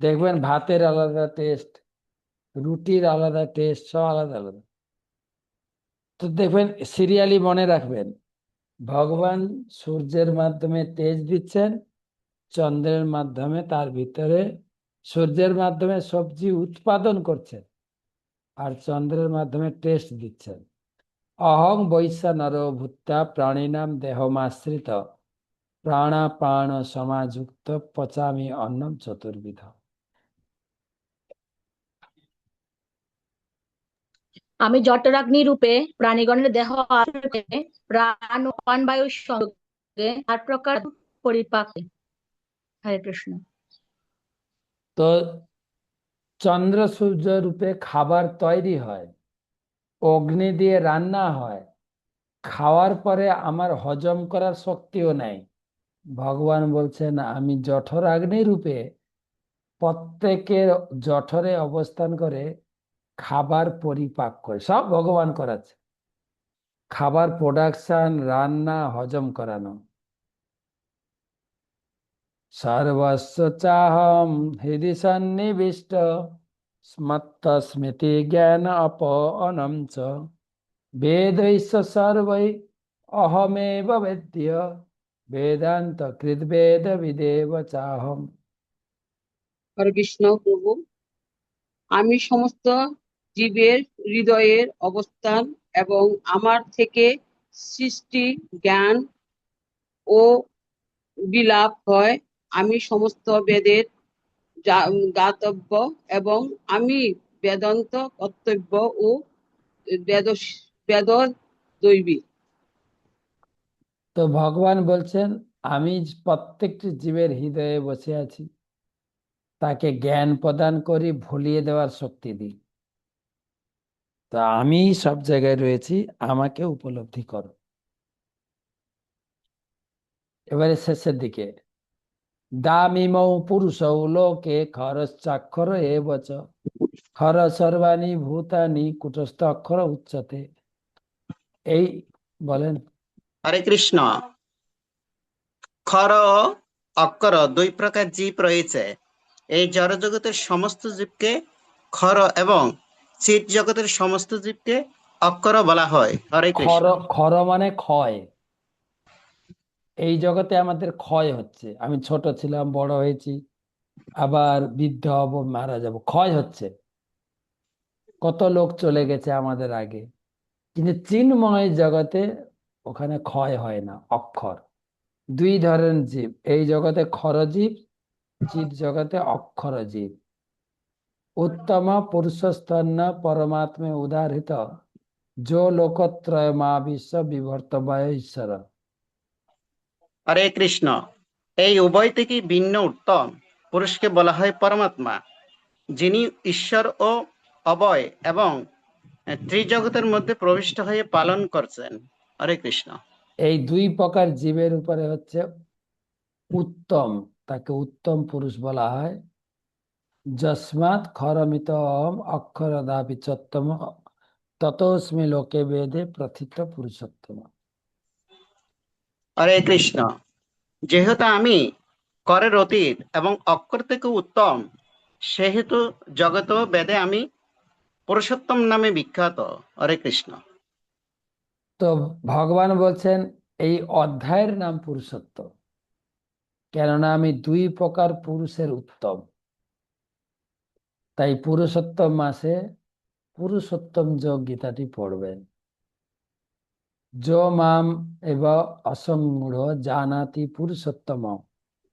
দেখবেন ভাতের আলাদা টেস্ট, রুটির আলাদা টেস্ট, সব আলাদা আলাদা। তো দেখবেন সিরিয়ালি মনে রাখবেন ভগবান সূর্যের মাধ্যমে তেজ দিচ্ছেন, চন্দ্রের মাধ্যমে তার ভিতরে সূর্যের মাধ্যমে সবজি উৎপাদন করছেন আর চন্দ্রের মাধ্যমে টেস্ট দিচ্ছেন। অহং বৈশা নর ভূত্তা প্রাণীনাম দেহমাশ্রিত প্রাণাপান সমাযুক্ত পচামি অন্নম চতুর্বিধ। আমি জঠরাগ্নি রূপে প্রাণীগণের দেহ আশ্রয়ে প্রাণ ও প্রাণবায়ুর সঙ্গে 8 প্রকার পরিপাক। হরে কৃষ্ণ। তো চন্দ্র সূর্য রূপে খাবার তৈরি হয়, অগ্নি দিয়ে রান্না হয়, খাওয়ার পরে আমার হজম করার শক্তিও নেই। ভগবান বলছেন আমি জঠরাগ্নি রূপে প্রত্যেকের জঠরে অবস্থান করে খাবার পরিপাক করে, সব ভগবান করাচ্ছে, খাবার প্রোডাকশন, রান্না, হজম করানো। সর্বস্ব চাহম হৃদি সন্নিবিষ্ট স্মত্ত স্মৃতি জ্ঞান অপনম চ বেदैश्च सर्वै अहमेव वेद्य वेदांत कृद्वेद विदेव चाहम। হরে কৃষ্ণ। প্রভু, আমি সমস্ত জীবের হৃদয়ের অবস্থান এবং আমার থেকে সৃষ্টি জ্ঞান ও বিলাপ হয়। আমি সমস্ত বেদের জ্ঞাতব্য এবং আমি বেদান্ত কর্তব্য ও বেদ বেদ দৈবী। তো ভগবান বলছেন আমি প্রত্যেকটি জীবের হৃদয়ে বসে আছি, তাকে জ্ঞান প্রদান করি, ভুলিয়ে দেওয়ার শক্তি দিই। তা আমি সব জায়গায় রয়েছি, আমাকে উপলব্ধি করো। এবারে শেষের দিকে দামিমৌ পুরুষৌ লোকে খরশ্চাক্ষর এবচ খর সর্বাণি ভূতানি কুটস্থ অক্ষর উচ্চতে। এই বলেন। হরে কৃষ্ণ। খর ও অক্ষর দুই প্রকার জীব রয়েছে। এই জড়জগতের সমস্ত জীবকে খর এবং চিৎ জগতের সমস্ত জীবকে অক্ষর বলা হয়। হরে খর কৃষ্ণ। খর মানে ক্ষয়। এই জগতে আমাদের ক্ষয় হচ্ছে, আমি ছোট ছিলাম, বড় হয়েছি, আবার বৃদ্ধ হব, মারা যাব, ক্ষয় হচ্ছে। কত লোক চলে গেছে আমাদের আগে, কিন্তু চিন্ময় জগতে ওখানে ক্ষয় হয় না, অক্ষর। দুই ধরনের জীব, এই জগতে ক্ষরজীব, চিৎ জগতে অক্ষর জীব। উত্তম পুরুষস্তন্য পরমাত্মে উদাহৃত যো লোকত্রয় মা বিশ্ব বিভর্তবায় ঈশ্বর। হরে কৃষ্ণ। এই উভয় থেকেই ভিন্ন উত্তম পুরুষকে বলা হয় পরমাত্মা, যিনি ঈশ্বর ও অভয় এবং ত্রিজগতের মধ্যে প্রবিষ্ট হয়ে পালন করছেন। হরে কৃষ্ণ। এই দুই প্রকার জীবের উপরে হচ্ছে উত্তম, তাকে উত্তম পুরুষ বলা হয়। যস্মাৎ খরমিত অক্ষর দাবি চত্তম ততস্মি লোকে বেদে প্রথিত পুরুষোত্তম। হরে কৃষ্ণ। যেহেতু আমি করের অতীত এবং অক্ষর থেকে উত্তম, সেহেতু জগত ও বেদে আমি পুরুষোত্তম নামে বিখ্যাত। হরে কৃষ্ণ। তো ভগবান বলছেন এই অধ্যায়ের নাম পুরুষোত্তম, কেননা আমি দুই প্রকার পুরুষের উত্তম। তাই পুরুষোত্তম মাসে পুরুষোত্তম যোগ গীতাটি পড়বেন। যো মাম এব অসম্মূঢ় জানাতি পুরুষোত্তম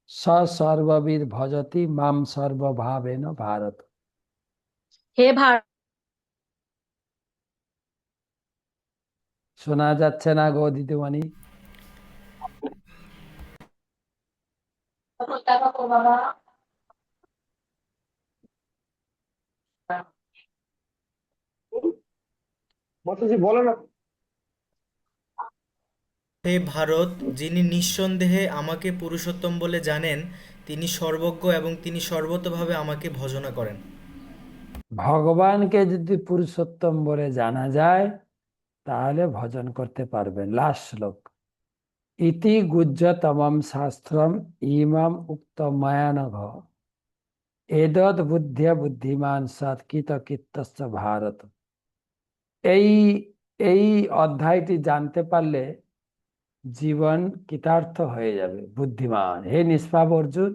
স সর্ববিদ ভজতি মাম সর্বভাবেন ভারত। হে ভারত, শোনা যাচ্ছে না গো দিদিমণি? মাতাজি বলেন না। হে ভারত, যিনি নিঃসন্দেহে আমাকে পুরুষোত্তম বলে জানেন, তিনি সর্বজ্ঞ এবং তিনি সর্বতোভাবে আমাকে ভজনা করেন। ভগবানকে যদি পুরুষোত্তম বলে জানা যায় তাহলে ভজন করতে পারবেন। লাস্ট শ্লোক, ইতি গুহ্যতমম শাস্ত্রম ইমাম উক্ত ময়া নঘ এদদ বুদ্ধিয়া বুদ্ধিমান সৎকৃত কীর্তস্য ভারত। এই এই অধ্যায়টি জানতে পারলে জীবন কৃতার্থ হয়ে যাবে, বুদ্ধিমান। হে নিষ্পাপ অর্জুন,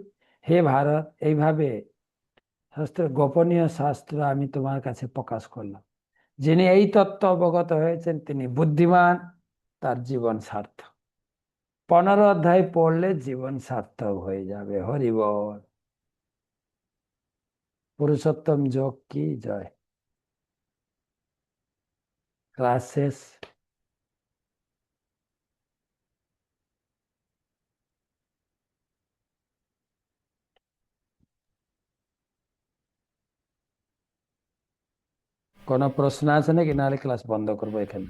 হে ভারত, এইভাবে শাস্ত্র, গোপনীয় শাস্ত্র আমি তোমার কাছে প্রকাশ করলাম। যিনি এই তত্ত্ব অবগত হয়েছেন তিনি বুদ্ধিমান, তার জীবন সার্থক। 15 অধ্যায় পড়লে জীবন সার্থক হয়ে যাবে। হরি বল। পুরুষোত্তম যোগ কি জয়। ক্লাস শেষ। কোনো প্রশ্ন আছে নাকি? নাহলে ক্লাস বন্ধ করবো এখানে।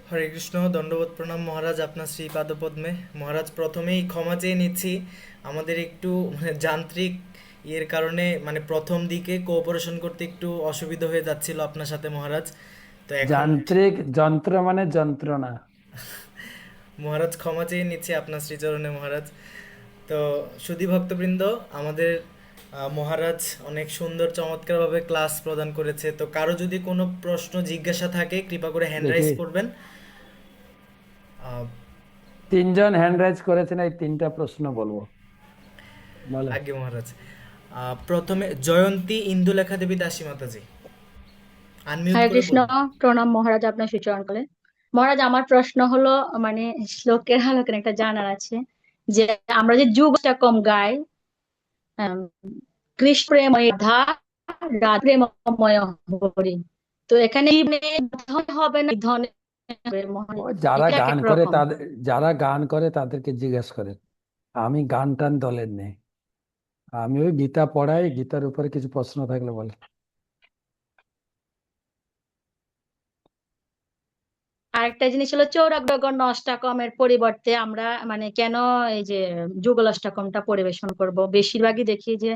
হরে কৃষ্ণ, দণ্ডবোধ প্রণাম মহারাজ আপনার শ্রীপাদপদ্মে। মহারাজ, প্রথমেই ক্ষমা চেয়ে নিচ্ছি, আমাদের একটু যান্ত্রিক ইয়ের কারণে প্রথম দিকে কোঅপারেশন করতে একটু অসুবিধা হয়ে যাচ্ছিল আপনার সাথে মহারাজ। তো এখন যান্ত্রিক, যন্ত্র মানে যন্ত্রণা। মহারাজ ক্ষমা চেয়ে নিচ্ছি আপনার শ্রীচরণে মহারাজ। তো সুধী ভক্তবৃন্দ, আমাদের মহারাজ অনেক সুন্দর চমৎকারভাবে ক্লাস প্রদান করেছে। তো কারো যদি কোনো প্রশ্ন জিজ্ঞাসা থাকে কৃপা করে হ্যান্ড রাইজ দেখি করবেন। আহ, 3 জন হ্যান্ড রাইজ করেছেন, এই 3টা প্রশ্ন বলবো। বলো। আজ্ঞে মহারাজ। প্রথমে জয়ন্তী ইন্দুলেখা দেবী দাসী মাতাজি, আনমিউট হরে করে কৃষ্ণ, বলুন। প্রণাম মহারাজ আপনার শ্রীচরণ কলে। মহারাজ, আমার প্রশ্ন হলো, মানে শ্লোকের আলোকে একটা জানার আছে যে আমরা যে যুগটা কম গাই, আম, কৃষ্ণ প্রেমময় রাধা, রাধা প্রেমময় হরি, তো এখানে কি মানে ধন হবে না ধনে হবে ও মহারাজ? যারা এটা এক গান এক করে রকম। তাদের, যারা গান করে তাদেরকে জিজ্ঞেস করেন। আমি গান টান দলের নেই, আমি ওই গীতা পড়াই, গীতার উপরে কিছু প্রশ্ন থাকলে বলে। আর আরেকটা জিনিস হলো চৌরাগ্রগণ্য অষ্টকমের পরিবর্তে আমরা মানে কেন এই যে যুগল অষ্টকমটা পরিবেশন করব? বেশিরভাগই দেখি যে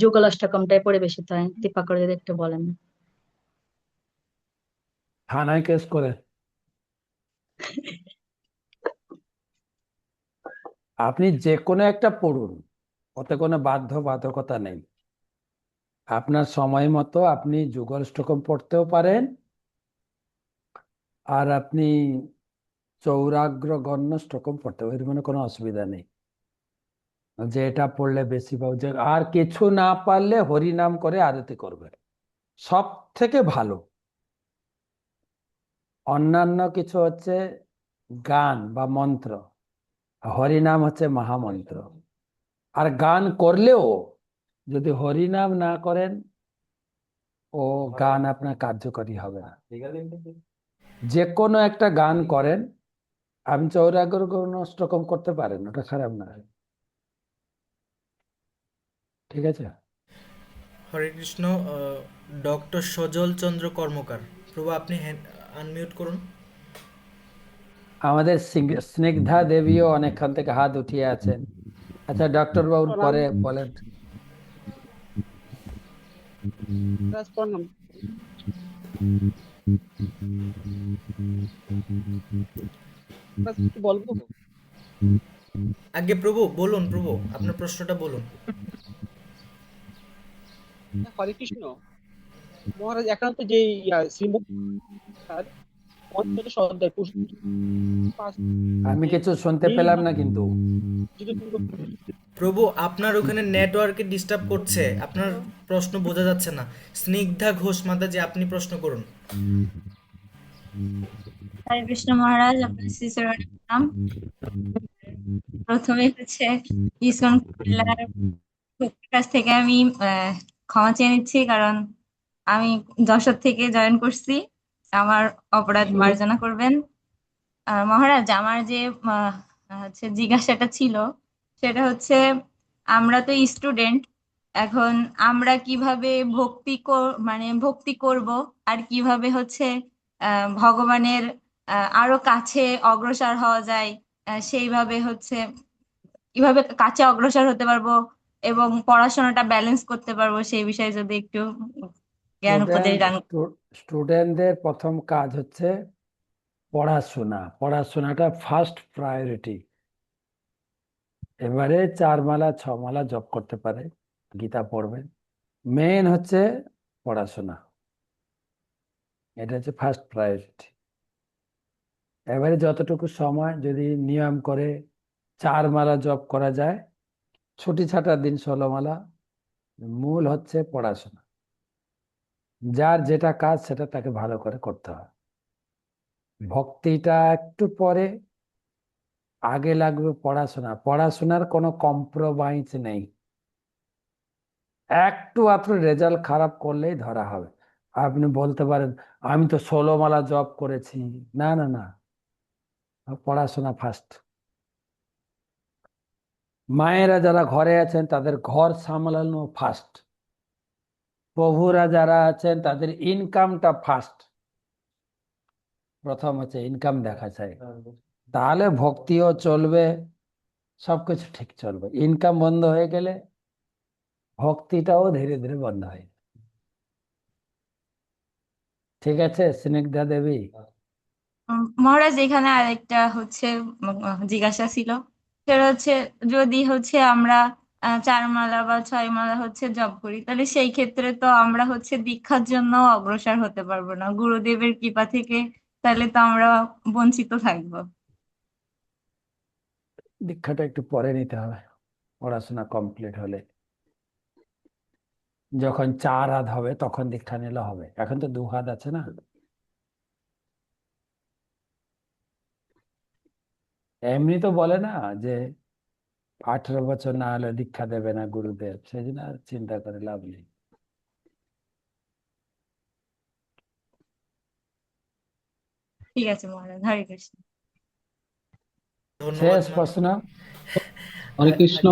যুগল অষ্টকমটাই পরিবেশিত হয়। দীপাকর যদি একটু বলেন। থানায় কেস করে আপনি যে কোনো একটা পড়ুন, ওতে কোনো বাধ্যবাধকতা নেই। আপনার সময় মতো আপনি যুগল অষ্টকম পড়তেও পারেন, আর আপনি চৌরাগ্রগণ্য অষ্টকম পড়তে পারেন, এর মানে কোনো অসুবিধা নেই। যে এটা পড়লে বেশি পাও, যে আর কিছু না পারলে হরিনাম করে আরতি করবে, সব থেকে ভালো। অন্যান্য কিছু হচ্ছে গান বা মন্ত্র, হরিনাম হচ্ছে মহামন্ত্র। আর গান করলেও যদি হরিনাম না করেন, ও গান আপনার কার্যকরী হবে না। যে কোনো একটা গান করেন, আপনি চৌরাগ্রগণ্য অষ্টকম করতে পারেন, ওটা খারাপ না। ঠিক আছে। হরে কৃষ্ণ। ডক্টর সজল চন্দ্র কর্মকার, প্রভু আপনি আনমিউট করুন। আমাদের স্নিগ্ধা দেবীও অনেকক্ষণ থেকে হাত উঠিয়ে আছেন। আচ্ছা, ডক্টর বাবুর পরে বলেন। প্রণাম। কিছু বলবো? আগে প্রভু বলুন, প্রভু আপনার প্রশ্নটা বলুন। হরে কৃষ্ণ মহারাজ, একান্ত যে শ্রীমুখ পঞ্চদশ অধ্যায় আমি কিছু শুনতে পেলাম না কিন্তু। প্রভু আপনার ওখানে নেটওয়ার্কে ডিস্টার্ব করছে, আপনার প্রশ্ন বোঝা যাচ্ছে না। স্নিগ্ধা ঘোষ মাতাজি, আপনি প্রশ্ন করুন। হরে কৃষ্ণ মহারাজ, আপনার শ্রীচরণে প্রণাম। প্রথমে হচ্ছে ইসকন কুমিল্লার ভক্তির কাছ থেকে আমি ক্ষমা চেয়ে নিচ্ছি, কারণ আমি যশোর থেকে জয়েন করছি, আমার অপরাধ মার্জনা করবেন। মহারাজ, আমার যে হচ্ছে জিজ্ঞাসাটা ছিল সেটা হচ্ছে, আমরা তো স্টুডেন্ট, এখন আমরা কিভাবে মানে ভক্তি করব, আর কিভাবে হচ্ছে ভগবানের আরো কাছে অগ্রসর হওয়া যায়, সেইভাবে হচ্ছে কিভাবে কাছে অগ্রসর হতে পারবো এবং পড়াশোনাটা ব্যালেন্স করতে পারবো, সেই বিষয়ে যদি একটু জ্ঞান উপদেশ দান। স্টুডেন্টদের প্রথম কাজ হচ্ছে পড়াশোনা। পড়াশোনাটা ফার্স্ট প্রায়োরিটি। এবারে 4 মালা 6 মালা জপ করতে পারে, গীতা পড়বেন। মেন হচ্ছে পড়াশোনা, এটা হচ্ছে ফার্স্ট প্রায়োরিটি। এবারে যতটুকু সময় যদি নিয়ম করে 4 মালা জপ করা যায়, ছুটি ছাটার দিন 16 মালা, মূল হচ্ছে পড়াশোনা। যার যেটা কাজ সেটা তাকে ভালো করে করতে হয়। ভক্তিটা একটু পরে, আগে লাগবে পড়াশোনা। পড়াশোনার কোনো কম্প্রোমাইজ নেই। একটু আপনার রেজাল্ট খারাপ করলেই ধরা হবে। আপনি বলতে পারেন আমি তো 16 মালা জপ করেছি, না না না, পড়াশোনা ফার্স্ট। মায়েরা যারা ঘরে আছেন তাদের ঘর সামলানো ফার্স্ট। প্রভুরা যারা আছেন তাদের ইনকামটা ফার্স্ট। প্রথম হচ্ছে ইনকাম দেখা চাই, তাহলে ভক্তিও চলবে, সবকিছু ঠিক চলবে। ইনকাম বন্ধ হয়ে গেলে ভক্তিটাও ধীরে ধীরে বন্ধ হয়। ঠিক আছে স্নিগ্ধা দেবী? মহারাজ, এখানে আরেকটা হচ্ছে জিজ্ঞাসা ছিল, সেটা হচ্ছে যদি হচ্ছে আমরা 4 মালা বা 6 মালা হচ্ছে জপ করি, তাহলে সেই ক্ষেত্রে তো আমরা হচ্ছে দীক্ষার জন্য অগ্রসর হতে পারবো না গুরুদেবের কৃপা থেকে, তাহলে তো আমরা বঞ্চিত থাকবো। দীক্ষাটা একটু পরে নিতে হবে, পড়াশোনা কমপ্লিট হলে। যখন 4 হাত হবে তখন দীক্ষা নিলে হবে, এখন তো 2 হাত আছে না। এমনি তো বলে না যে 18 বছর না হলে দীক্ষা দেবে না গুরুদেব, সেই জন্য আর চিন্তা করে লাভ নেই। ঠিক আছে মহারাজ, হরে কৃষ্ণ। ধন্যবাদ শেষ প্রশ্ন। হরে কৃষ্ণ।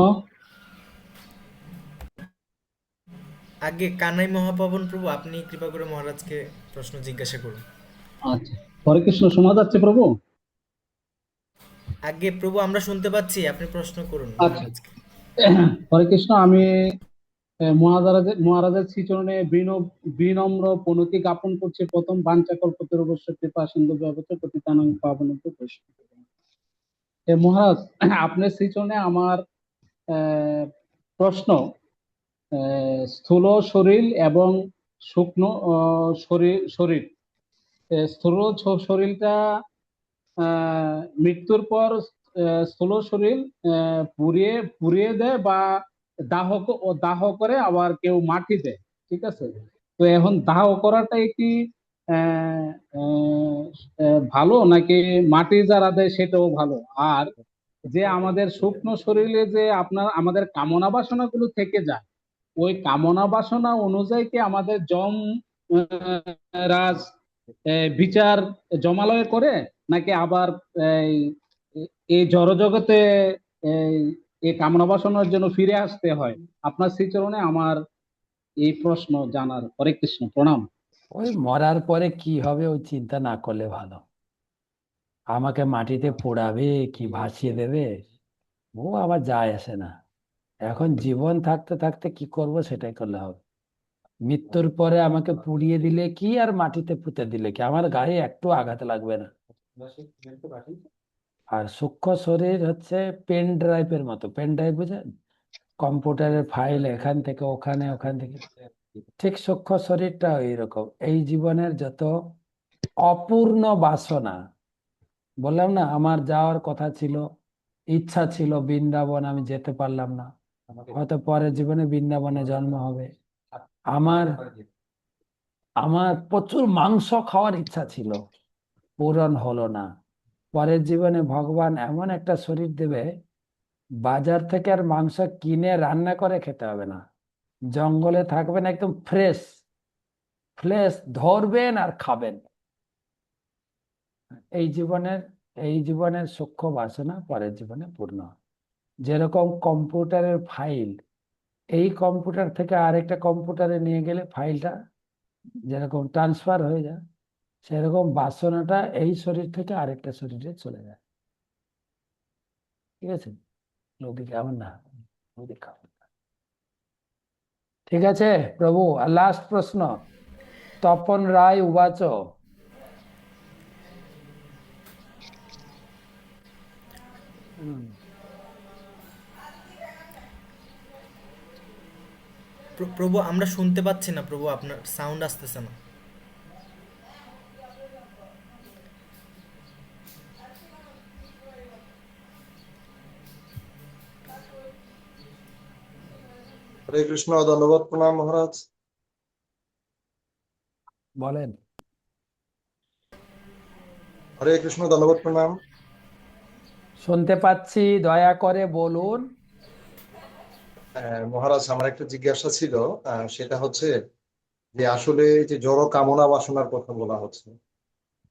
আগে কানাই মহাপাবন প্রভু, আপনি কৃপা করে মহারাজকে প্রশ্ন জিজ্ঞাসা করুন। আচ্ছা, হরে কৃষ্ণ, শোনা যাচ্ছে প্রভু? আগে প্রভু আমরা শুনতে পাচ্ছি, আপনি প্রশ্ন করুন আচ্ছা, মহারাজকে। হরে কৃষ্ণ। আমি মহারাজের শ্রীচরণে বিনম্র প্রণতি জ্ঞাপন করছি। প্রথম বাঞ্ছা কল্পতরুভ্যশ্চ কৃপা সিন্ধু ব্যবচ পতিতানাং পাবনেভ্যো বৈষ্ণবেভ্যো। মহারাজ, আপনার শ্রীচরণে আমার প্রশ্ন, স্থূল শরীর এবং শুকনো শরীর। স্থূল শরীরটা মৃত্যুর পর স্থূল শরীর পুড়িয়ে পুড়িয়ে দেয় বা দাহ করে, আবার কেউ মাটি দেয়, ঠিক আছে? তো এখন দাহ করাটাই কি আহ, আহ, ভালো, নাকি মাটি যারা দেয় সেটাও ভালো? আর যে আমাদের শুকনো শরীরে যে আমাদের কামনা বাসনা গুলো থেকে যায়, ওই কামনা বাসনা অনুযায়ী কি আমাদের রাজ বিচার জমালয় করে, নাকি আবার এই এই জড়জগতে এই এই কামনা বাসনার জন্য ফিরে আসতে হয়? আপনার শ্রীচরণে আমার এই প্রশ্ন জানার। হরে কৃষ্ণ, প্রণাম। ওই মরার পরে কি হবে ওই চিন্তা না করলে ভালো। আমাকে মাটিতে পোড়াবে কি ভাসিয়ে দেবে ও আবার যায় আসে না। এখন জীবন থাকতে থাকতে কি করব সেটাই করলে হবে। মৃত্যুর পরে আমাকে পুড়িয়ে দিলে কি আর মাটিতে পুঁতে দিলে কি, আমার গায়ে একটু আঘাত লাগবে না। আর সূক্ষ্ম শরীর হচ্ছে পেন ড্রাইভের মতো। পেন ড্রাইভ বুঝেন? কম্পিউটারের ফাইল এখান থেকে ওখানে, ওখান থেকে। ঠিক সূক্ষ্ম শরীরটা এইরকম। এই জীবনের যত অপূর্ণ বাসনা, বললাম না আমার যাওয়ার কথা ছিল, ইচ্ছা ছিল বৃন্দাবন, আমি যেতে পারলাম না। হয়তো পরের জীবনে বৃন্দাবনে জন্ম হবে। আমার আমার প্রচুর মাংস খাওয়ার ইচ্ছা ছিল, পূরণ হলো না। পরের জীবনে ভগবান এমন একটা শরীর দেবে, বাজার থেকে আর মাংস কিনে রান্না করে খেতে হবে না। জঙ্গলে থাকবেন, একদম ফ্রেশ ফ্রেশ ধরবেন আর খাবেন। এই জীবনের সূক্ষ্ম বাসনা পরের জীবনে পূর্ণ হয়। যেরকম কম্পিউটারের ফাইল, এই কম্পিউটার থেকে আরেকটা কম্পিউটারে নিয়ে গেলে ফাইলটা যেরকম ট্রান্সফার হয়ে যায়, সেরকম বাসনাটা এই শরীর থেকে আরেকটা শরীরে চলে যায়। ঠিক আছে? নদী কেমন না, নদী কেমন না। ঠিক আছে প্রভু। আর লাস্ট প্রশ্ন, তপন রায় উবাচ। প্রভু আমরা শুনতে পাচ্ছি না প্রভু, আপনার সাউন্ড আসতেছে না। হরে কৃষ্ণ, ধন্যবাদ, প্রণাম মহারাজ। বলেন। হরে কৃষ্ণ, ধন্যবাদ, প্রণাম। শুনতে পাচ্ছি, দয়া করে বলুন। মহারাজ, আমার একটা জিজ্ঞাসা ছিল, সেটা হচ্ছে যে আসলে যে জড় কামনা বাসনার কথা বলা হচ্ছে,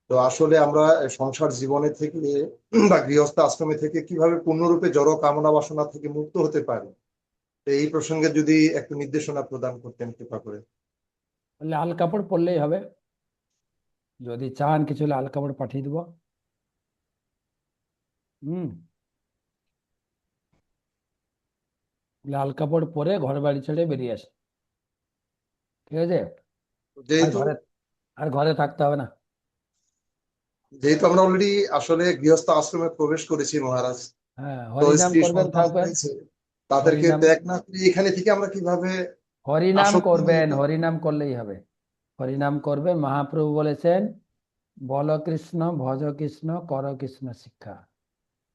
তো আসলে আমরা সংসার জীবনে থেকে বা গৃহস্থ আশ্রমে থেকে কিভাবে পূর্ণরূপে জড় কামনা বাসনা থেকে মুক্ত হতে পারি, তো এই প্রসঙ্গে যদি একটু নির্দেশনা প্রদান করতেন কৃপা করে। লাল কাপড় পরলেই হবে। যদি চান কিছু লাল কাপড় পাঠিয়ে দেবো। লাল কাপড় পরে ঘর বাড়ি ছেড়ে বেরিয়ে আসে। ঠিক আছে? যেহেতু আর ঘরে থাকতে হবে না। যেহেতু আমরা অলরেডি আসলে গৃহস্থ আশ্রমে প্রবেশ করেছি মহারাজ, হ্যাঁ, তো হরিনাম স্ত্রী করবেন, সন্তান থাকবেন। রয়েছে, তাদেরকে হরিনাম ত্যাগ না করে এখানে থেকে আমরা কিভাবে হরিনাম আসক্তি করবেন, মুক্ত? হরিনাম করলেই হবে। হরিনাম করবেন। মহাপ্রভু বলেছেন, বল কৃষ্ণ, ভজ কৃষ্ণ, কর কৃষ্ণ শিক্ষা।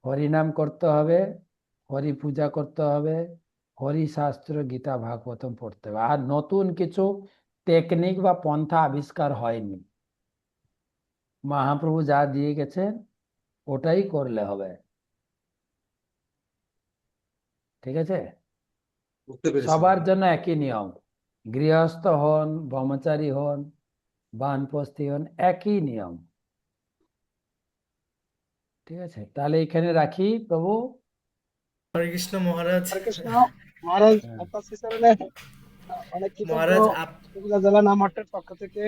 হরিনাম করতে হবে, হরি পূজা করতে হবে, হরি শাস্ত্র গীতা ভাগবতম পড়তে হবে। আর নতুন কিছু টেকনিক বা পন্থা আবিষ্কার হয়নি। মহাপ্রভু যা দিয়ে গেছেন ওটাই করলে হবে। ঠিক আছে? বুঝতে পেরেছি। সবার জন্য একই নিয়ম। গৃহস্থ হন, ব্রহ্মচারী হন, বানপ্রস্থী হন, একই নিয়ম। ঠিক আছে? তাহলে এখানে রাখি প্রভু। হরে কৃষ্ণ মহারাজ। হরে কৃষ্ণ মহারাজ, হ্যাঁ। আপনার শ্রীচরণে অনেক কৃতজ্ঞ। মহারাজ উপজেলা জেলা নামহাটের পক্ষ থেকে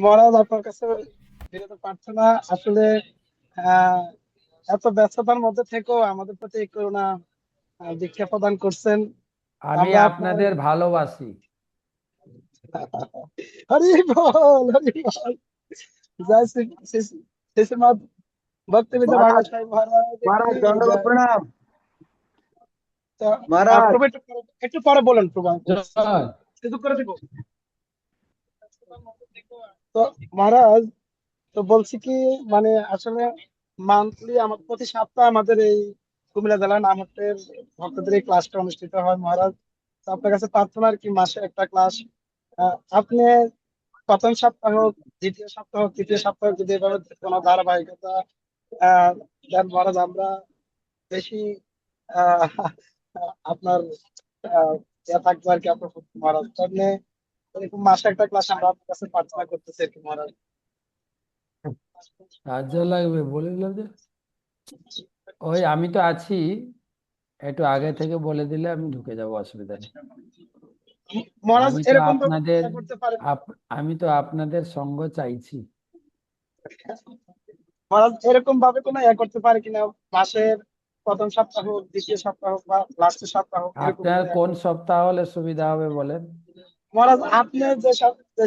মহারাজ আপনার কাছে বিরত প্রার্থনা আসলে আহ এত ব্যস্ততার মধ্যে থেকেও আমাদের প্রতি এই করুণা দীক্ষা প্রদান করছেন। আমি আমরা আপনার আপনাদের ভালোবাসি। হরি বল হরি বল। জয় শ্রী শ্রী শ্রী শ্রীমৎ ভক্তিবিদ্যা ভাগবত স্বামী মহারাজ মহারাজ কি দণ্ডবত জয়। প্রণাম। তো মহারাজ প্রভু একটু পরে বলেন প্রভু, জয়। শুধু করে দিব। তো মহারাজ, তো বলছি কি মানে আসলে মান্থলি আমার প্রতি সপ্তাহে আমাদের এই কুমিল্লা জেলার নামহট্টের ভক্তদের এই ক্লাসটা অনুষ্ঠিত হয় মহারাজ। তো আপনার কাছে প্রার্থনা আর কি, মাসে একটা ক্লাস আপনি প্রথম সপ্তাহ হোক, দ্বিতীয় সপ্তাহ হোক, তৃতীয় সপ্তাহ হোক, যদি এভাবে কোনো ধারাবাহিকতা দেন মহারাজ, আমরা বেশি আহ আপনার থাকবো আর কি আপনার প্রতি মহারাজ। তাহলে এরকম মাসে একটা ক্লাস আমরা আপনার কাছে প্রার্থনা করতেছি আর কি মহারাজ। সাহায্য লাগবে বলে দিলাম যে, ওই আমি তো আছি, একটু আগে থেকে বলে দিলে আমি ঢুকে যাবো, অসুবিধা নেই। মহারাজ আমি তো এরকম ভাবে আপনাদের করতে পারেন আমি তো আপনাদের সঙ্গ চাইছি। মহারাজ, এরকম ভাবে কোনো করতে পারে কিনা, মাসের প্রথম সপ্তাহ হোক, দ্বিতীয় সপ্তাহ হোক, বা লাস্টের সপ্তাহ হোক, এরকম আপনার কোনো কোন সপ্তাহ হলে সুবিধা হবে বলেন? মহারাজ আপনি যে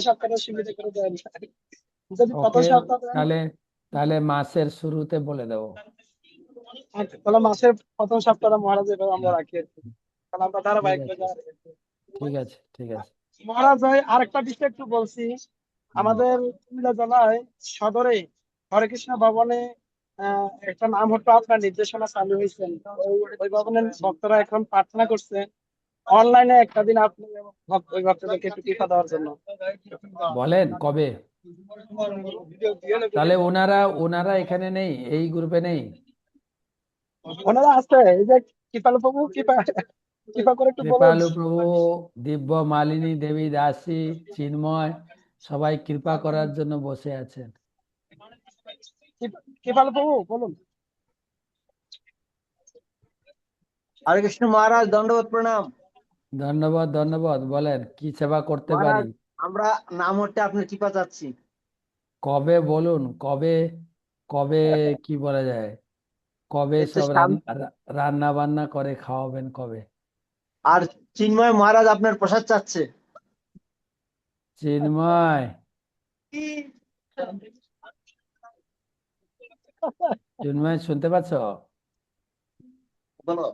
সপ্তাহটা সীমিত করে দেন, যদি প্রথম ওকে, সপ্তাহ দেন তাহলে তাহলে মাসের শুরুতে বলে দেবো। তাহলে মাসের প্রথম সপ্তাহটা মহারাজ এভাবে আমরা রাখি আর কি। তাহলে আমরা ঠিক ধারাবাহিক আছে, ঠিক আছে, ঠিক আছে। মহারাজ ভাই আরেকটা বিষয় একটু বলছি। আমাদের কুমিল্লা জেলায় সদরে হরে কৃষ্ণ ভবনে একটা নাম হতো আপনার নির্দেশনা চালু হয়েছে। ওই ভবনের ভক্তরা এখন প্রার্থনা করছে অনলাইনে একটা দিন আপনি ওই ভক্তদেরকে একটু টিকা দেওয়ার জন্য। বলেন কবে? তাহলে ওনারা ওনারা এখানে নেই, এই গ্রুপে নেই? ওনারা আছে, এই যে কৃপালু প্রভু, কৃপা কৃপা করে একটু বলুন। কৃপালু প্রভু, দিব্য মালিনী দেবী দাসী, চিন্ময়, সবাই কৃপা করার জন্য বসে আছেন। কৃপালু প্রভু বলুন। হরে কৃষ্ণ মহারাজ, দণ্ডবত প্রণাম। ধন্যবাদ, ধন্যবাদ। বলেন কি সেবা করতে পারি? মহারাজ আমরা নাম হতে আপনার কৃপা চাচ্ছি। কবে বলুন, কবে? কবে কি বলা যায়, কবে এই তো সব রান্না বান্না করে খাওয়াবেন কবে? আর চিন্ময় মহারাজ আপনার প্রসাদ চাচ্ছে। চিন্ময়, চিন্ময় শুনতে পাচ্ছ? বলো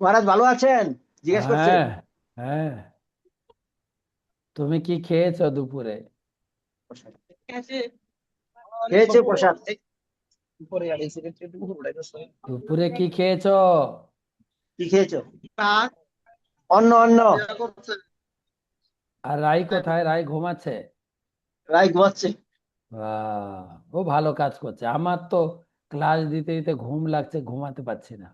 মহারাজ ভালো আছেন? জিজ্ঞেস করছে। হ্যাঁ, হ্যাঁ। তুমি কি খেয়েছো দুপুরে? খেয়েছে প্রসাদ। দুপুরে কি খেয়েছো? কি খেয়েছো? অন্ন অন্ন। আর রাই কোথায়? রাই ঘুমাচ্ছে? রাই ঘুমাচ্ছে। বাহ, ও ভালো কাজ করছে। আমার তো ক্লাস দিতে দিতে ঘুম লাগছে, ঘুমাতে পারছি না।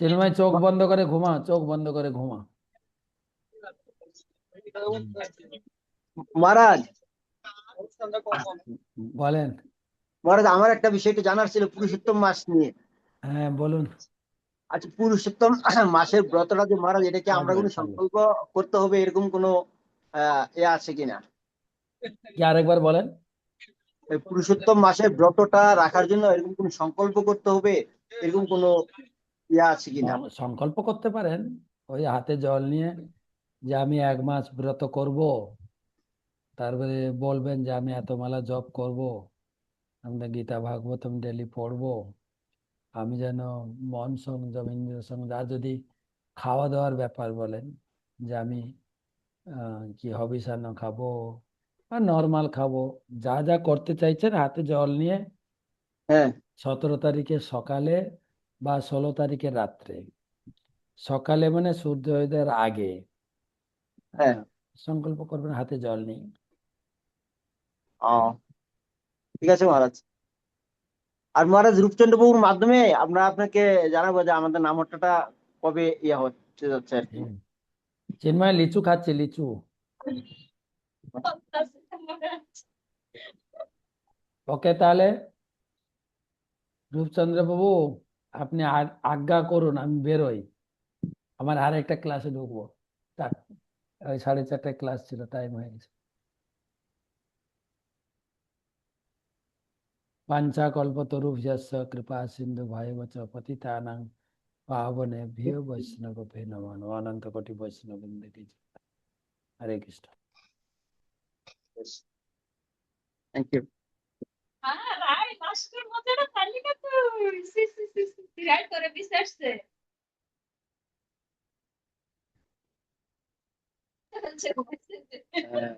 চিন্ময় চোখ বন্ধ করে ঘুমা, চোখ বন্ধ করে ঘুমা। মহারাজ বলেন। মহারাজ আমার একটা বিষয় একটু জানার ছিল পুরুষোত্তম মাস নিয়ে। হ্যাঁ বলুন। আচ্ছা, পুরুষোত্তম মাসের ব্রতটা যে মহারাজ, এটা কি আমরা কোনো সংকল্প করতে হবে, এরকম কোনো আছে কিনা? কি আরেকবার বলেন। এই পুরুষোত্তম মাসের ব্রতটা রাখার জন্য এরকম কোনো সংকল্প করতে হবে, এরকম কোনো আছে কিনা? সংকল্প করতে পারেন, ওই হাতে জল নিয়ে যে আমি 1 মাস ব্রত করব, তারপরে বলবেন যে আমি এত মালা জপ করব, আমরা গীতা ভাগবতম ডেলি পড়বো, আমি যেন মন সংযম ইন্দ্রিয় সংযম। আর যদি খাওয়া দাওয়ার ব্যাপার বলেন যে আমি কি হবিষান্ন খাবো বা নর্মাল খাবো, যা যা করতে চাইছেন হাতে জল নিয়ে 17 তারিখে সকালে বা 16 তারিখে রাত্রে, সকালে মানে সূর্যোদয়ের আগে সংকল্প করবেন হাতে জল নিয়ে। ঠিক আছে মহারাজ। আর মহারাজ রূপচন্দ্র বাবুর মাধ্যমে আমরা আপনাকে জানাবো যে আমাদের নামহট্টাটা কবে হচ্ছে যাচ্ছে আর কি। চিন্ময় লিচু খাচ্ছে, লিচু। ওকে, তাহলে রূপচন্দ্র বাবু আপনি আজ্ঞা করুন, আমি বেরোই, আমার আর একটা ক্লাসে ঢুকবো। ওই 4:30টায় ক্লাস ছিল, টাইম হয়ে গেছে। পাঞ্চা কল্পতরুভ্যশ্চ কৃপা সিন্ধু ভয়বচ পতিতানাং পাবনেভ্যো বৈষ্ণবেভ্যো নমঃ। অনন্ত কোটি বৈষ্ণববৃন্দ কি জয়। Hare Krishna. Thank you. Master মজাটা পারলি না তুই, সি সি সি সি, বিরাট করে বিশ্বাসছে। হ্যাঁ।